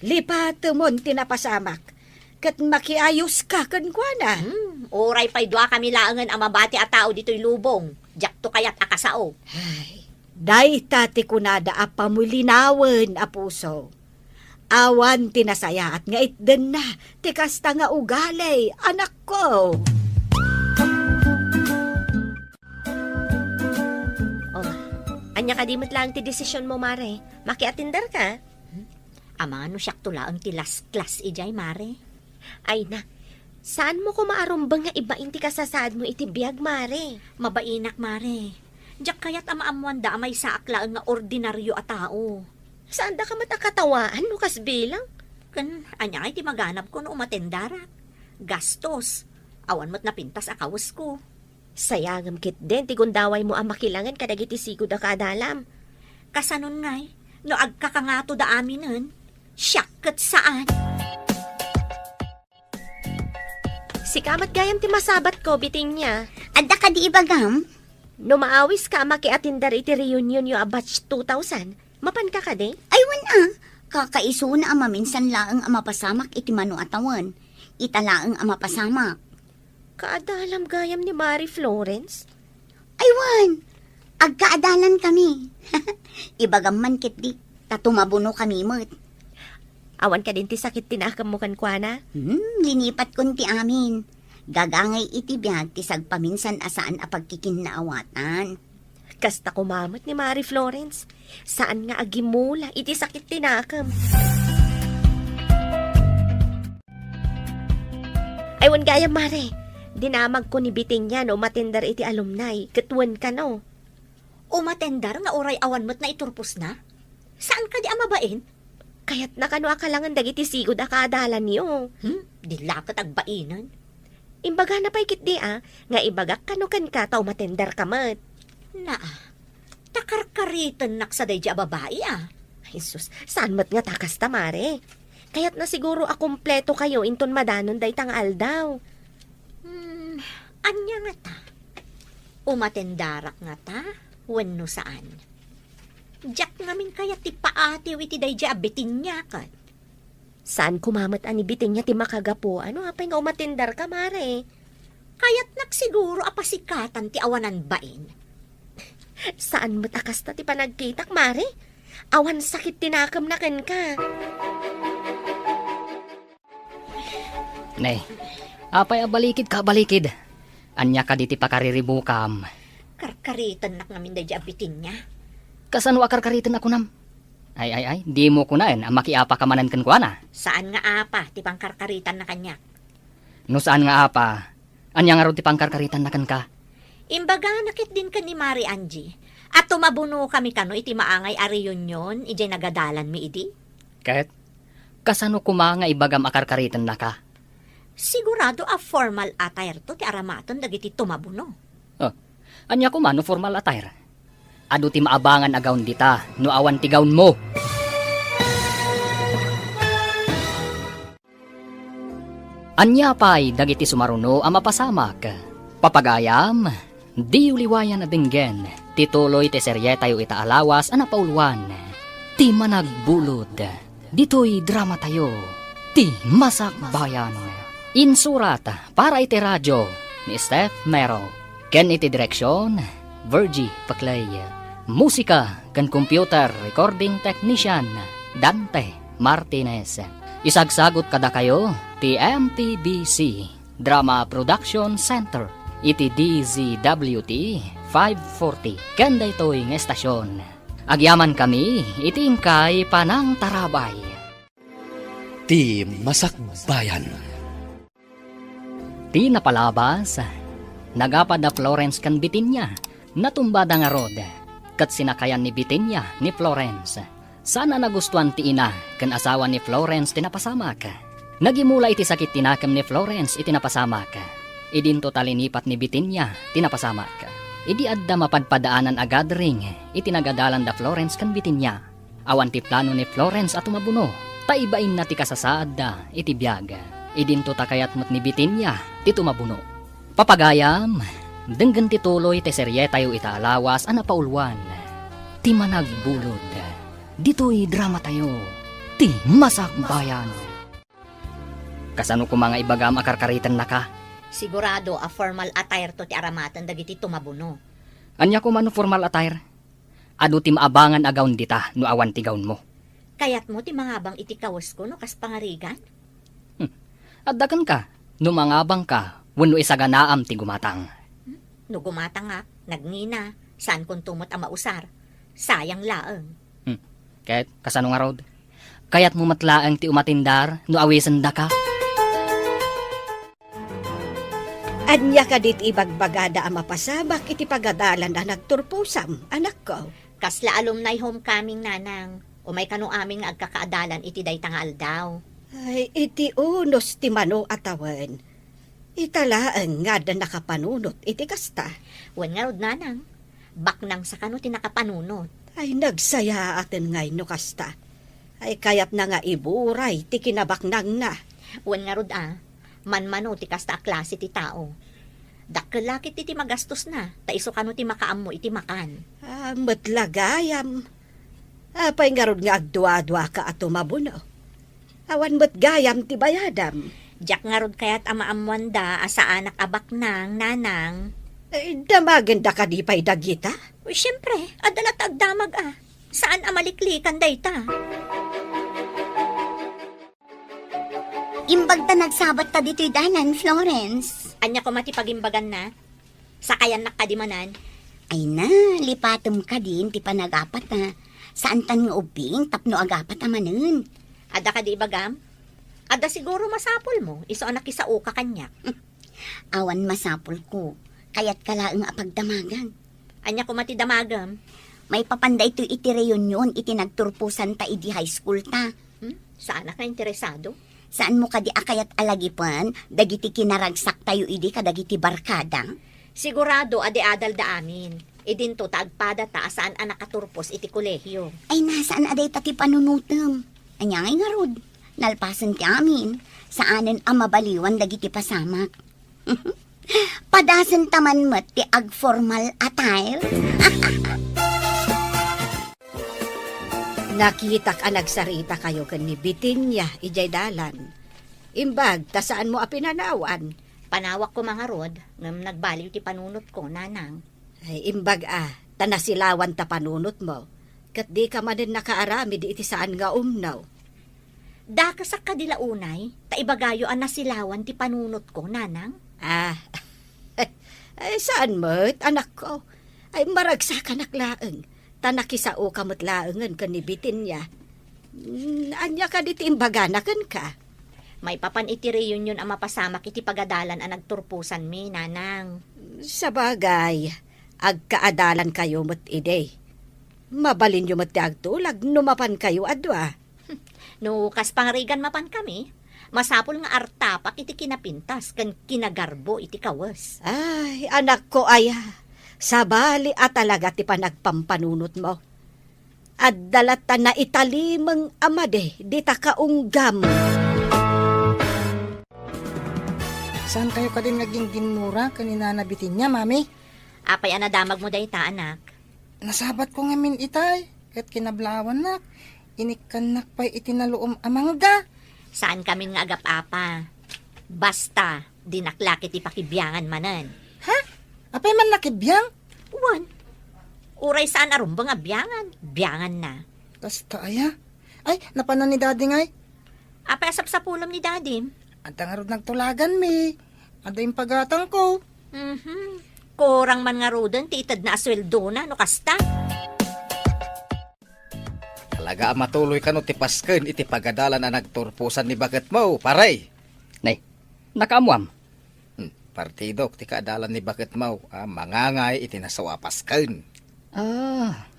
Lipatamon tinapasamak. Kat makiayos ka kankwana. Oray pa'y dua kami laangan ang mabati a tao dito'y lubong. Diyak to kayat akasao. Ay, day tati kunada a pamulinawan a puso. Awan tinasaya at nga itden na, tikasta nga ugalay, anak ko. Oh, anya ka dimot lang ti desisyon mo, mare. Makiatindar ka. Ama no siyak tula ang tilas-klas ijay, mare. Ay na, saan mo ko maarumbang nga iba inti kasasad mo iti biyag, mare? Mabainak, mare. Diyak kayat amamwanda amay saakla nga ordinaryo a tao. Saan da ka matakatawaan no kas bilang? Kan, anya ti maganap ko no umatendarak. Gastos. Awan mo't napintas akawas ko. Sayangam kit din, ti gundaway mo ang makilangan kadag iti sigod a kadalam. Kasanon ngay, no agkakangato da aminen. Siyak kat saan? Si kamat gayam ti masabat ko, biting niya. Adda ka di ibagam? No maawis ka makiatindar iti reunion yo a batch 2,000. Mapan ka ka de? Aywan kakaiso na ama minsan laang ama pasamak iti mano atawan. Italaang ama pasamak. Kaadalam gayam ni Mary Florence. Aywan, agkaadalan kami. Ibagam man kit di, tatumabuno kami mo't. Awan ka din ti sakit tinakam mo kankwana? Linipat kun ti amin. Gagangay iti biyag ti sagpaminsan asaan a pagkikinnaawatan. Kasta kumamot ni Mary Florence. Saan nga agimula iti sakit tinakam? Aywan gaya, Mare. Dinamag ko ni biting niya no matindar iti alumni. Katuan ka no. Umatendar nga oray awan mo't na iturpos na? Saan ka di amabain? Kaya't nakano akalangan dagiti sigod akadalan niyo. Dilakat agbainan. Imbaga na pa'y kit di nga ibagak kanukan ka tao matendar ka mat. Takarkaritan naksaday di babae Jesus, saan mat nga takas ta, Mare? Kaya't na siguro akumpleto kayo inton madanon day tangal daw. Anya nga ta? Umatendarak nga ta? Wenno saan? Diyak ngamin kaya ti paatiw iti day di abitin niya kat. Saan kumamat ani biting niya ti makagapo? Ano apay nga umatendar ka, Mare? Kaya't naksiguro apasikatan ti awanan bain. Saan mo takas ta ti panagkitak, Mare? Awan sakit tinakam na ken ka. Nay, apay abalikid ka balikid. Anya ka diti pakariribukam. Karkaritan nak namin da abitin niya. Kasano akarkaritan ako nam? Ay, di mo kunain ang makiapa ka manan kan kuana. Saan nga apa, ti pangkarkaritan na kanya? No saan nga apa? Anya nga ro ti pangkarkaritan na kan ka? Imbaga nakit din ka ni Mari Angie. At tumabuno kami kano iti maangay a reunion, ijay nagadalan mi idi. Ket, kasano kuma nga ibagam akarkaritan na ka? Sigurado a formal attire to ti aramaton dagiti tumabuno. Anya ko man no formal attire. Adu ti maabangan agawn dita, no awan ti gawn mo. Anya pa'y dagiti sumaruno ang mapasamak. Papagayam, di uliwayan na binggen, tituloy ti seryetayo itaalawas ang napauluan. Ti managbulod, dito'y drama tayo, ti masak bayan. Insurat para iti radyo ni Steph Mero. Ken iti direksyon, Virgie Paclay. Musika kan computer recording technician, Dante Martinez. Isagsagot kada kayo, ti MTBC Drama Production Center, iti DZWT 540. Kanda ito'y ng estasyon. Agyaman kami, itingkay panang tarabay. Ti Masak Bayan. Ti napalabas, nagapad na Florence kan Bitinya, natumbada nga rod, kat sinakayan ni Bitinya ni Florence. Sana nagustuhan ti ina, kan asawa ni Florence tinapasamak. Nagimula iti sakit tinakam ni Florence itinapasamak. Idin totalinipat ni Bitinya tinapasamak. Idi adda mapadpadaanan a gathering, itinagadalan da Florence kan Bitinya. Awan ti plano ni Florence at umabuno, taibain na ti kasasaad da iti biyag. Idin to takayat mo't ni Bitinya ti tumabuno. Papagayam, denggan ti tuloy ti seryetayo itaalawas ang napauluan. Ti managbulod, dito'y drama tayo, ti masak bayan. Kasano ko mga ibagam akarkaritan na ka? Sigurado a formal attire to ti aramatan dagiti tumabuno. Anya ko man no formal attire? Adu ti maabangan agawn dita no awan ti gawn mo. Kayat mo ti mangabang iti kawas ko no kas pangarigan? Addakan ka, no mangabang ka, wenno isaganaam ti gumatang. No gumatang nga, nagngina, saan kung tumot ang mausar? Sayang laeng. Ket kasano nga rod? Kayat mo matlaang ti umatindar no awisan da ka? Anya ka dit ibagbagada ang mapasabak iti pagadalan na nagturpusam, anak ko. Kasla alumni homecoming nanang, o may kanu aming nga agkakaadalan iti daytangal daw. Ay, iti unos ti mano atawan. Italaan nga da nakapanunot iti kasta. Wen nga rod nanang, baknang sa kanu ti nakapanunot. Ay, nagsaya atin ngay no kasta. Ay, kayat na nga iburay ti kinabaknang na. Wen nga rod manmano ti kasta a klase ti tao. Dakkelakit iti magastos na, taiso kanu ti makaam mo iti makan. Matlagayam. Apay nga rod nga agdwa-dwa ka at tumabuno. Awan mo't gayam ti bayadam. Diyak nga rod kayat amaamuan da asa anak abak nang nanang. Ay, damagan da ka di pa'y dagita. Uy, syempre, adalat agdamag Saan amaliklikan dayta? Imbag ta nagsabat ta dito'y danan, Florence. Anya ko matipagimbagan na? Sakayan nakadimanan? Ay na, lipatom ka din, ti panagapat na. Saan tan nga ubing, tapno agapat amanen. Ada ka di bagam? Ada siguro masapol mo, iso anak isao ka kanya. Awan masapol ko, kayat kalaang apagdamagan. Anya ko matidamagam? May papanday to iti reunion, iti nagturpusan ta idi high school ta. Saan ka interesado? Saan mo kadi akayat alagipan, dagiti kinaragsak tayo idi kadagiti barkada? Sigurado ade-adal da amin. Idinto taagpada ta saan anak katurpos iti kolehyo. Ay nasaan aday tati panunutem? Anyangay nga rod, nalpasan ti amin, saanen ang mabaliwan dagiti pasamak. Padasan taman mat ti ag-formal attire. Nakitak ang nagsarita kayo kan ni Bitinya, ijay dalan. Imbag, ta saan mo apinanawan? Panawak ko mga rod, ngam nagbaliw ti panunot ko, nanang. Ay, imbag tanasilawan ta panunot mo. Kat di ka man din nakaaramid iti saan nga umnaw. Dakasak ka dila unay, ta ibagayo ang nasilawan ti panunot ko, nanang. Ay, saan mo't, anak ko? Ay, maragsa ka naklaang. Tanakisao kamot laangan ka ni bitin niya. Anya ka diti imbaganakan ka. May papan iti reunion ang mapasamak iti pagadalan ang nagturpusan mi, nanang. Sa bagay, agkaadalan kayo mo't ide. Mabalin yung mo't agtulag, numapan kayo adwa. No, kas pangrigan mapan kami. Masapol nga artapak iti kinapintas, kan kinagarbo iti kawas. Ay, anak ko ay, sabali at talaga ti panagpampanunot mo. At dalata na italimang amade, di ta kaunggam. Saan kayo ka din naging ginmura kanina nabitin niya, mami? Apay anadamag mo dayta, anak. Nasabat ko nga min itay. Kat kinablawan nak. Inikanak pa'y itinaluom amangga. Saan kami nga agap-apa? Basta, dinaklak iti pakibiyangan manan. Ha? Apay man nakibiyang? Uwan. Uray saan arumbang nga biyangan? Biyangan na. Kasta aya. Ay, napanan ni daddy ngay. Apay asap sa pulam ni dadim. At ang arod nagtulagan mi. Ada yung pagatang ko. Korang man nga rodan, titad na asweldo na, no kasta? Talaga matuloy ka no ti pasken iti pagadalan na nagturpusan ni bagat mo, paray. Nay, nakaamuam. Partidok ti kaadalan ni bagat mo, mangangay iti nasawa pasken.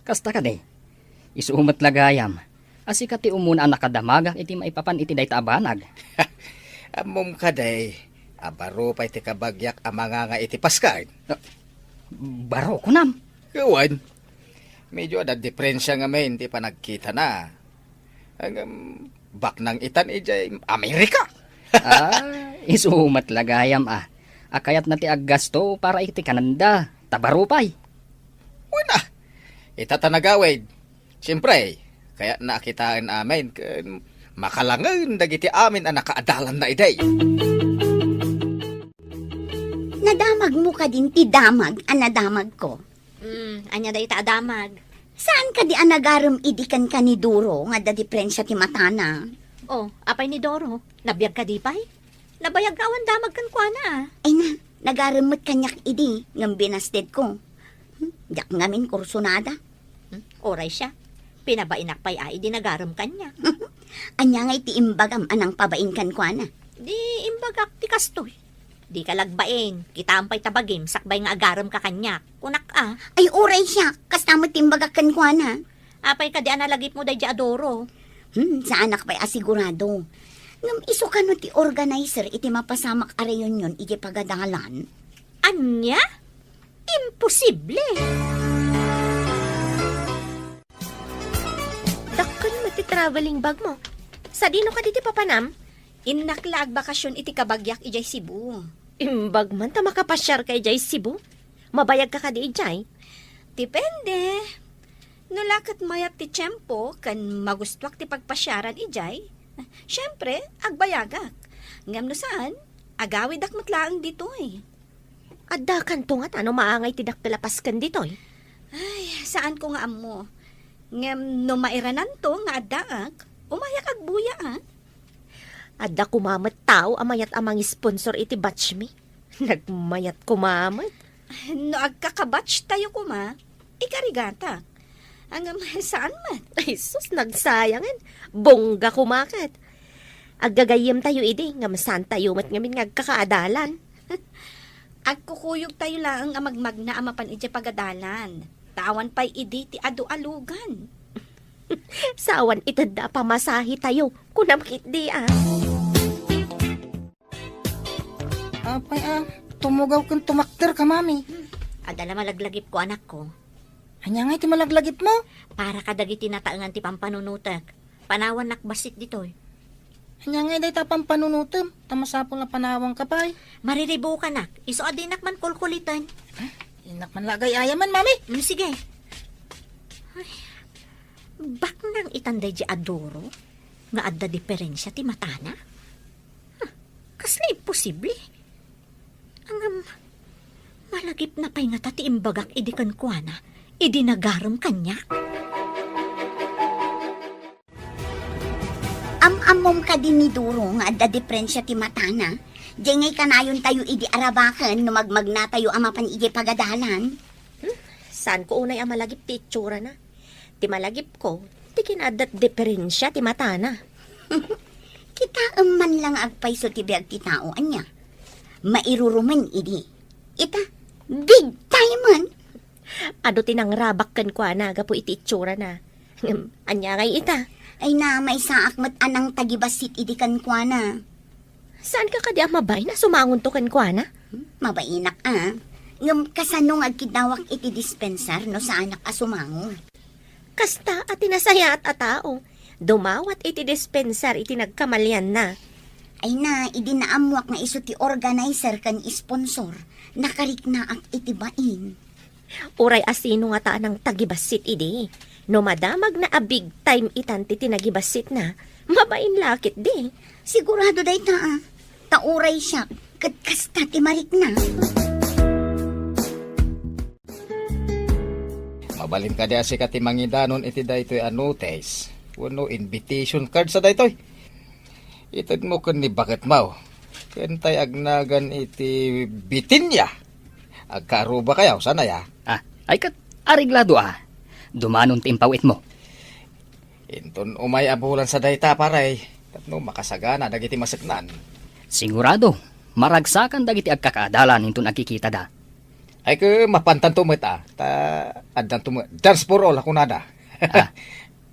Kasta ka day. Isuumat lagayam. Asi ka ti umuna ang nakadamagak iti maipapan iti day taabanag. Amom ka day, abaro pa iti kabagyak mangangay iti pasken. Baro ko nam. Kawan, medyo ada diferensya nga may hindi pa nagkita na. Ang bak ng itan ijay Amerika. Isuumat lagayam Akayat na ti aggasto para iti Kananda. Tabarupay. Wala. Itatanagawid. Siyempre, kaya nakitaan amin makalangan dagiti amin ang nakaadalan na iday. Nadamag mo ka din ti damag, anadamag ko. Anya dayta adamag. Saan ka di anagaram idikan ka ni Duro nga da diferensya ti matana? Oh, apay ni Doro, nabiyag ka di pay? Nabayag awan damag kan kwa na. Ay na, nagaramot kanyak idi ngam binasted ko. Yak ngamin kursunada. Oray siya. Pinabainak pay ay di nagaram kanya. Anya nga iti imbagam anang pabain kan kwa na. Di imbagak ti kastoy. Di ka lagbain. Kita ampay tabagim, sakbay nga agaram ka kanya. Kunak Ay oray siya, kastamot imbagak kan kwa na. Apay ka di analagip mo day di adoro. Sa anak pa'y asigurado. Ngam iso ka no ti organizer iti mapasamak a reunion iti pagadalan. Anya? Imposible. Dakkan mo ti traveling bag mo. Sa dino ka diti papanam? Inaklag bakasyon iti kabagyak ijay Cebu. Imbag man ta makapasyar kay Jay Cebu. Mabayag ka di Jay. Depende. Nulakat mayat ti tiyempo kan magustwak ti pagpasyaran ijay. Siyempre, agbayagak. Ngam no saan, agawid akmatlaang ditoy. Adda kan to nga ano maangay ti dakpelapas kan ditoy. Ay, saan ko nga amo? Ngam no mairanan to nga addaak, umayak agbuya Adda kumamat tao amayat amang sponsor iti batch mi. Nagmayat kumamat. No agkakabatch tayo kuma, ikarigata. Hanggang saan man? Ay sus, nagsayangan. Bongga kumakat. Aggagayem tayo idi, nga masan tayo mat ngamin ngagkakaadalan. Agkukuyog tayo lang ang magmagna amapan iti pagadalan. Tawan pa'y idi ti adu-alugan. Sawan itadda pamasahi tayo, kunamkit di Apay tumugaw kang tumakter ka, mami. Adala malaglagip ko anak ko. Anya nga iti malaglagip mo? Para kadagiti nataangan ti pampanunutak. Panawan nakbasit ditoy. Anya nga iti tapang panunutom. Tamasapol na panawang kapay. Mariribo ka nak. Iso adinak man kulkulitan. Inak man lagay ayaman, mami. Sige. Ay, bak nang itanday di adoro? Nga adda diferensya ti matana? Kasli imposible. Ang malagip na pay nga tati imbagak idikan kwa na. Idi nagaram kanya. Amom ka din ni Duro nga adda diferensya ti matana. Diyan ngay kanayon tayo idi arabakan no magmag na tayo amapan idi pagadalan. Saan ko unay ang malagip ti itsura na? Ti malagip ko, ti kinadat diferensya ti mata na. Kita man lang agpay so ti biag ti tao anya. Mairuruman idi. Ita, big time man. Ado tinang rabak kan kwa na, gapo iti itsura na. Anya ngay ita. Ay na may saak mat anang tagibasit idi kan kwa na. Saan ka kadi ang mabay na sumangon to kan kwa na? Mabainak Ngam kasanong agkidawak iti dispenser no sa anak asumango. Kasta at tinasaya at atao. Dumawat iti dispenser iti nagkamalyan na. Ay na, idi naamuak nga iso ti organizer kan sponsor. Nakarikna ak iti bain. Uray asino nga taan ng tagibasit idi. No madamag na a big time itan ti tinagibasit na, mabain lakit di. Sigurado day Tauray siya, kasta ti marikna. Mabalin ka di asi ka ti mangidanon iti daytoy a notice. Wano invitation card sa daytoy. Itad mo kun ni bakit mau. Kentay agnagan iti Bitinya. Agkaruba kayaw sana ya. Ay kat ariglado Dumanon timpawit mo. Inton umay abulan sa dayta paray. Tapno makasagana dagiti masaknan. Sigurado, maragsakan dagiti agkakaadalan inton agkikita da. Ay ke mapantan tumit ta addan tumit. Dance for all ako nada.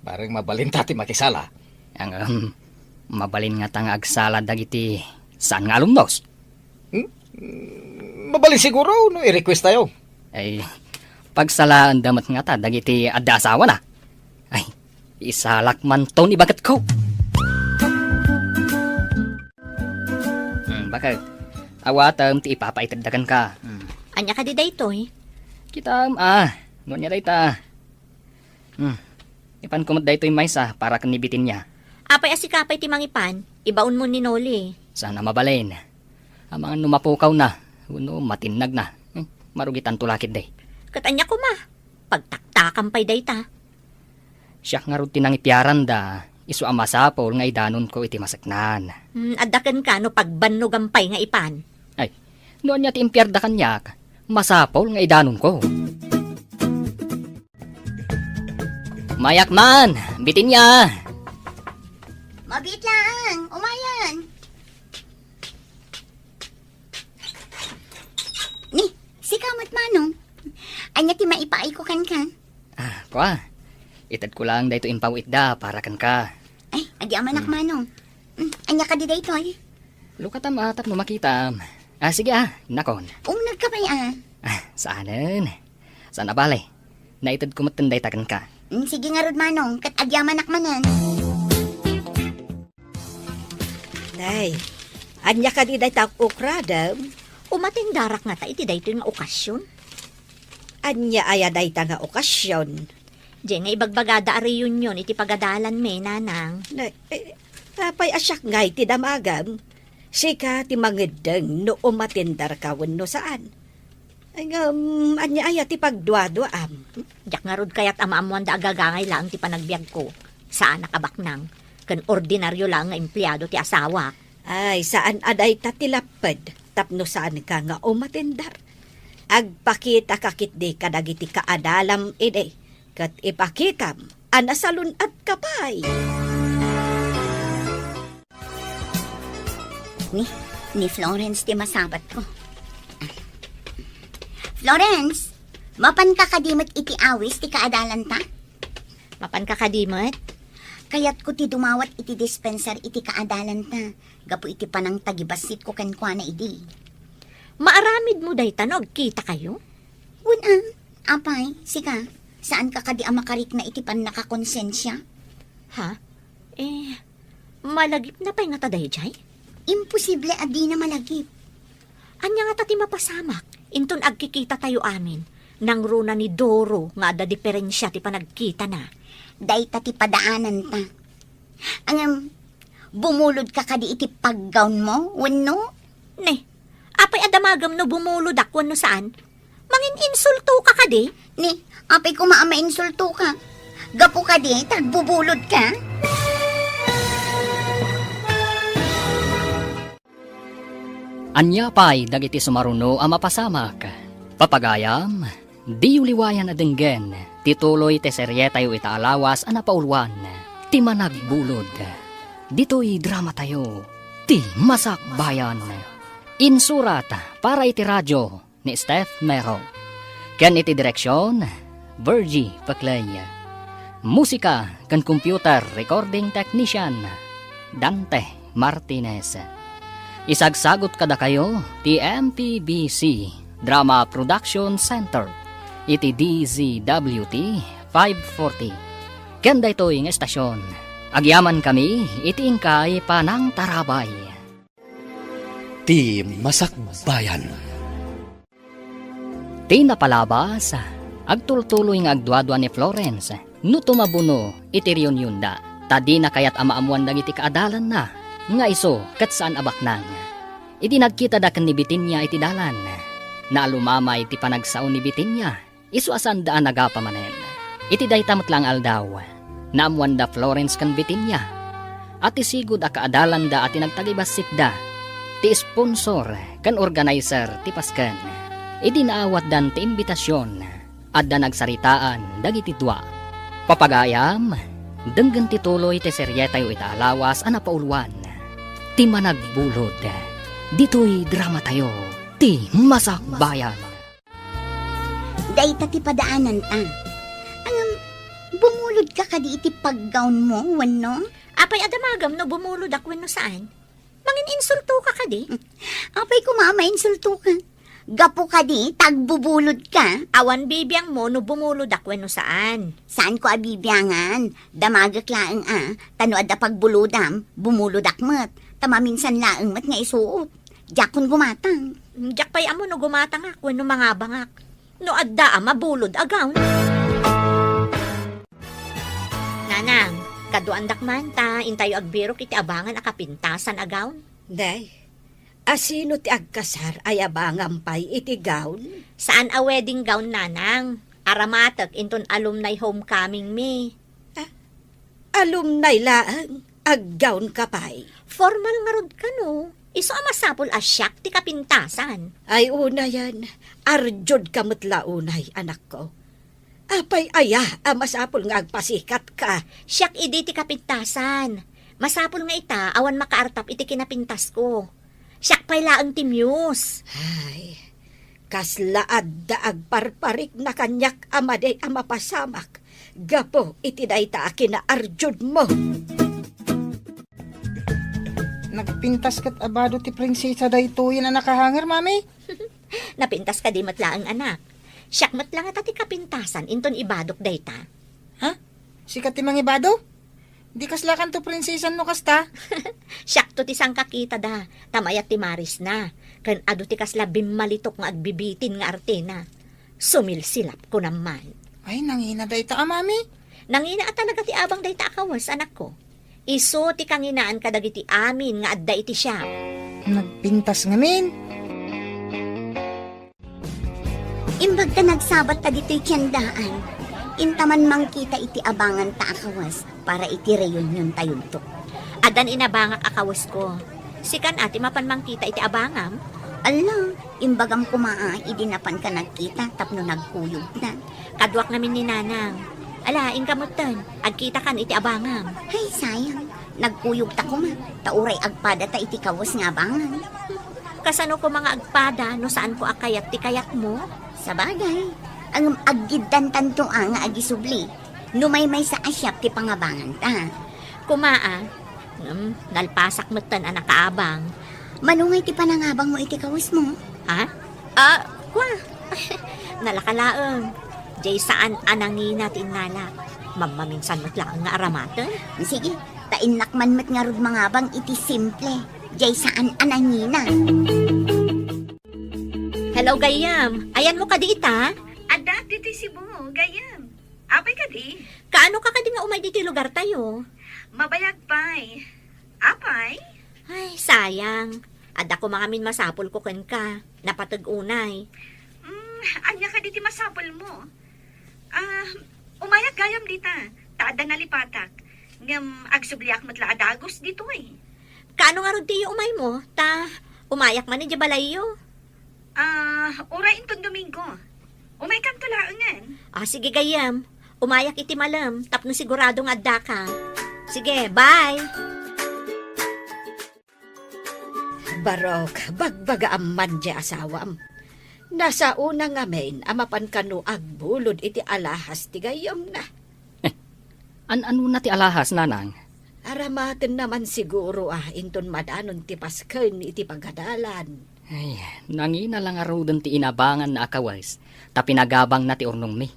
Bareng mabalin tati makisala. Ang mabalin nga tang agsala dagiti saan nga alumnos. Mabalin siguro no i-request tayo. Ay pagsalaan damat nga ta dagiti adda asawa na. Ay isalak man to ni bagat ko. Bakit? Awatam ti ipapaitagdagan ka. Anya ka di daytoy? Kitam, no niya dayta. Ipan kumot dayto yung maysa para kanibitin niya. Apay asikapay ti mangipan, ibaon mo ni Noli. Sana mabalin. Ang mga numapukaw na, uno matinag na. Marugitan tulakid day. Katanya ko ma, pagtaktakan pa'y dayta. Siya nga rutin ang ipiaran da, isu amasapol nga idanon ko iti masaknan. Adakan ka no pagbannugampay nga ipan. Ay, noon niya ti impyarda kanyak, masapol nga idanon ko. Mayak man, bitin niya. Mabit lang, umayan. Ni, si Kamat Manong. Anya ti maipaay ko kan ka. Kwa, itad ko lang dayto impaw itda para kan ka. Ay, adi amanak Manong. Anya ka di dayto Lukatam tapno makita. Sige nakon. Unag ka pa'y Saanan? Saan abale? Naitad ko matanday takan ka. Sige nga rod Manong, kat adi amanak manan. Nay, anya ka di day ukradam. Umatindarak nga ta iti daytoy nga okasyon. Anya aya day nga okasyon. Diyan nga ibagbagada a reunion iti pagadalan me, nanang. Tapay asyak nga iti damagam. Sika ti mangedeng no umatindar ka no saan. Ay anya aya ti pagduado-am. Diyak nga rod kayat amaamuan da agagangay lang ti panagbiag ko. Saan nakabaknang. Kan ordinaryo lang nga empleyado ti asawa. Ay, saan aday tatilapad. Tapno saan ka nga umatindar. Agpakita kakit di kadagiti kaadalam ide. Kat ipakitam, anasalun at kapay. Ni Florence ti masabat ko. Florence, mapan ka kadimot iti awis ti kaadalan ta? Mapan ka kadimot? Kayat ko ti dumawat iti dispenser iti kaadalan ta. Gapo iti panang tagibasit ko kankwa na idi. Maaramid mo day tanog, kita kayo? Apay, sika, saan ka kadi amakarik na iti pan nakakonsensya? Ha? Malagip na pa'y nga taday jay? Imposible adi na malagip. Anya nga tati mapasamak, inton agkikita tayo amin. Nang runa ni Doro nga ada diferensya ti panagkita na. Day ti padaanan ta. Bumulod ka kadi iti paggawn mo, wano? Ne, apay adamagam no bumulod akwan no saan? Mangin insulto ka kadi? Ni, apay ko insulto ka. Gapo kadi, tagbubulod ka. Anya pa'y dagiti sumaruno ang mapasamak. Papagayam, di uliwayan na denggen, tituloy te serye tayo itaalawas ang napaulwan, ti managbulod. Dito'y drama tayo, ti Masak Bayan. Insurat para iti radyo ni Steph Mero. Ken iti direksyon, Virgie Paclay. Musika kan computer recording technician, Dante Martinez. Isagsagot kada kayo ti MPBC Drama Production Center iti DZWT 540. Kanda ito'y ng estasyon. Agyaman kami iti ingkay panang tarabay. Ti Masak Bayan. Ti napalabas, agtultuloy nga agduadwa ni Florence, no tumabuno iti reunion da, tadi na kayat amaamuan dagiti kaadalan na, nga iso kat saan abaknang. Iti nagkita da kan ni Bitinya iti dalan, na alumamay iti panagsaon ni Bitinya, iso asan daan nagapamanen. Iti daytamot lang aldaw, naamuan da Florence kan Bitinya, at isigod a kaadalan da at nagtagibasit da, ti sponsor kan organizer ti Pasken. Iti naawat dan ti imbitasyon, at da nagsaritaan dagiti dua. Papagayam, denggan tituloy ti serye tayo itaalawas ang napauluan. Ti managbulod, dito'y drama tayo, ti Masak Bayan. Dayta ti padaanan ta. Bumulod ka kadi iti paggaon mo, wano? Apay adamagam no bumulod akwen no saan? Mangin insulto ka kadi? Apay kumama, insulto ka. Gapo ka di, tagbubulod ka. Awan bibiyang mo no bumulod akwen no saan? Saan ko abibiyangan? Damagak laeng tano adda pagbulodam, bumulod akmet. Tamaminsan laeng mat nga isuot. Jakon gumatang. Jak pay amo no gumatang akwen no mga bangak. No adda mabulod agaw. Nanang, kaduandak man ta, intayo agbirok iti abangan akapintasan agaw. Day, asino ti agkasar ay abangan pa'y iti gown? Saan a wedding gown, nanang? Aramatek inton alumni homecoming me. Alumni laang, aggown ka pa'y. Formal nga rod ka no. Iso amasapol asyak ti kapintasan. Ay una yan, arjod kamot launay anak ko. Apay aya, masapol nga agpasikat ka. Siyak idi ti kapintasan. Masapol nga ita, awan makaartap iti kinapintas ko. Siyak pay laang ti Muse. Ay, kaslaad da agparparik na kanyak amaday amapasamak. Gapo iti dayta akina arjod mo. Nagpintas kat abado ti prinsesa daytoy na nakahanger, mami. Napintas ka di matlaang anak. Siyak matlang at ti kapintasan, inton ibadok dayta. Ha? Sikat ti mangibado? Di kaslakan to prinsesan no kasta? Siyak to ti sang kakita da, tamayat ti Maris na. Kan ado ti kasla bimalitok nga agbibitin nga artena. Sumilsilap ko naman. Ay, nangina dayta mami. Nangina at talaga ti abang dayta akawas, anak ko. Iso ti kanginaan kadagiti amin nga adda iti siya. Nagpintas ngamin. Imbag ka nagsabat ta dito'y tiyandaan. Intaman mang kita iti abangan ta akawas para iti reunion tayon to. Adan inabangak akawas ko. Sikan ati mapan mang kita iti abangam. Ala, imbagam kumaa, idinapan ka nagkita tapno nagkuyog na. Kadwak namin ni Nanang. Ala, ingkamutan. Agkita kan iti abangam. Ay, sayang. Nagkuyog ta kuma. Tauray agpada ta iti kawas nga abangan. Kasano ko mga agpada no saan ko akayat ti kayat mo? Sa bagay, ang aggidan tanto nga agisubli. Numaymay sa asyap ti pangabangan ta. Kumaa. Nalpasak mutan anak kaabang. Manungay ti panangabang mo iti kawas mo. Ha? Kwa. Nalakalaang. Jay saan anangina tinala. Mamaminsan matlaang nga aramatan. Sige, tainlakman mat nga rod mangabang iti simple. Jay saan anangina. Hello, Gayam. Ayan mo ka di ita? Ada, dito si Bungo, gayam. Apay ka di? Kaano ka di nga umay dito lugar tayo? Mabayag pa'y. Apay? Ay, sayang. Ada ko mga min masapol ko ken ka. Napatag-unay. Anya ka diti masapol mo. Umayag gayam dita. Taada na lipatak. Ngam agsubliak matla adagos dito eh. Kaano nga rod tiyo umay mo? Umayak man ni balayo. Urain tong Domingo. Umay kam tulaangan. Sige gayam. Umayak iti malam, tapno sigurado nga adda ka. Sige, bye! Barok, bagbaga amman di asawam. Nasa una nga men, amapan kanu agbulod iti alahas ti gayam na. Ano na ti alahas, nanang? Aramaten naman siguro inton madanon ti pasken iti pagadalan. Ay, nangina lang arudan ti inabangan na akawas, ta pinagabang na ti urnong mi.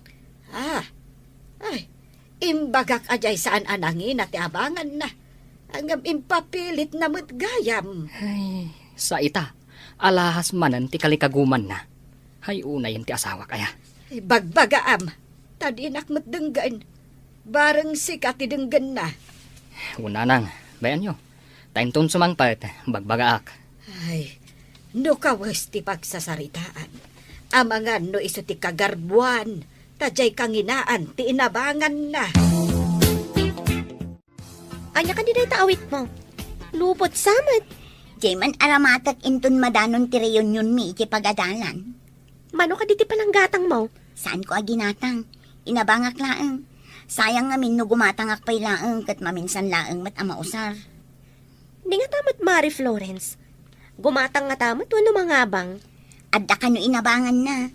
Ay, imbagak ajay saan anangin at abangan na. Hanggang impapilit na matgayam. Ay, sa ita, alahas manan ti kalikaguman na. Hay unay ti asawa kaya. Bagbagaam, tadinak matdenggan. Bareng sikat idenggan na. Una nang, bayan nyo. Tainton sumangpat, bagbagaak. Ay, no kawas ti pagsasaritaan. Amangan no iso ti kagarbuan. Tajay kanginaan ti inabangan na. Anya ka di day taawit mo. Lupot samad. Jayman aramatak inton madanon ti reunion mi iti pagadalan. Mano ka di ti pananggatang mo? Saan ko aginatang? Inabangak laeng. Sayang nga min no gumatangak pay laeng kat maminsan laeng mat amausar. Di nga tamat Mari Florence. Gumatang nga tamat wano mangabang. Adda ka no inabangan na.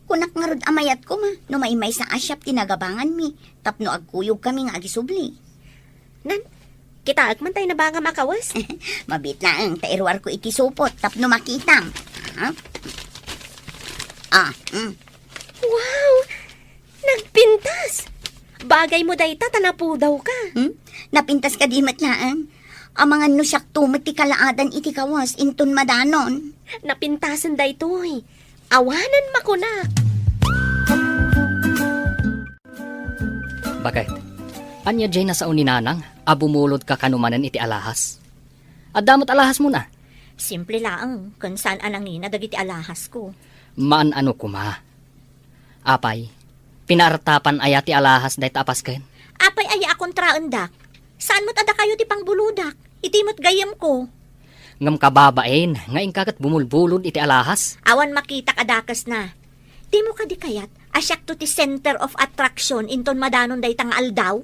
Kunak nga rod amayat ko ma, no may sa asyap tinagabangan mi, tapno agkuyog kami nga agisubli. Nan, kita agman tayo na ba nga makawas? Mabit lang, tairwar ko iti supot, tapno makitam. Ha? Wow! Nagpintas! Bagay mo day tanapu daw ka. Napintas ka di matlaan. Amangan no siyak tumat ti kalaadan iti kawas, inton madanon. Napintasan day toy. Awanan makunak. Bakit? Anya jay na sa uninanang, abumulod ka kanumanan iti alahas. Adamot alahas mo na. Simple laang, kung saan anangina dagiti alahas ko. Maan ano kuma. Apay, pinartapan aya ti alahas day tapas ken. Apay aya akong traendak. Saan mo't ada kayo ti pangbuludak? Itimot gayam ko. Ngam kababain, ngayon kagat bumulbulod iti alahas. Awan makita kadakas na. Di mo ka di kayat, asyak to ti center of attraction inton madanon day tang aldaw.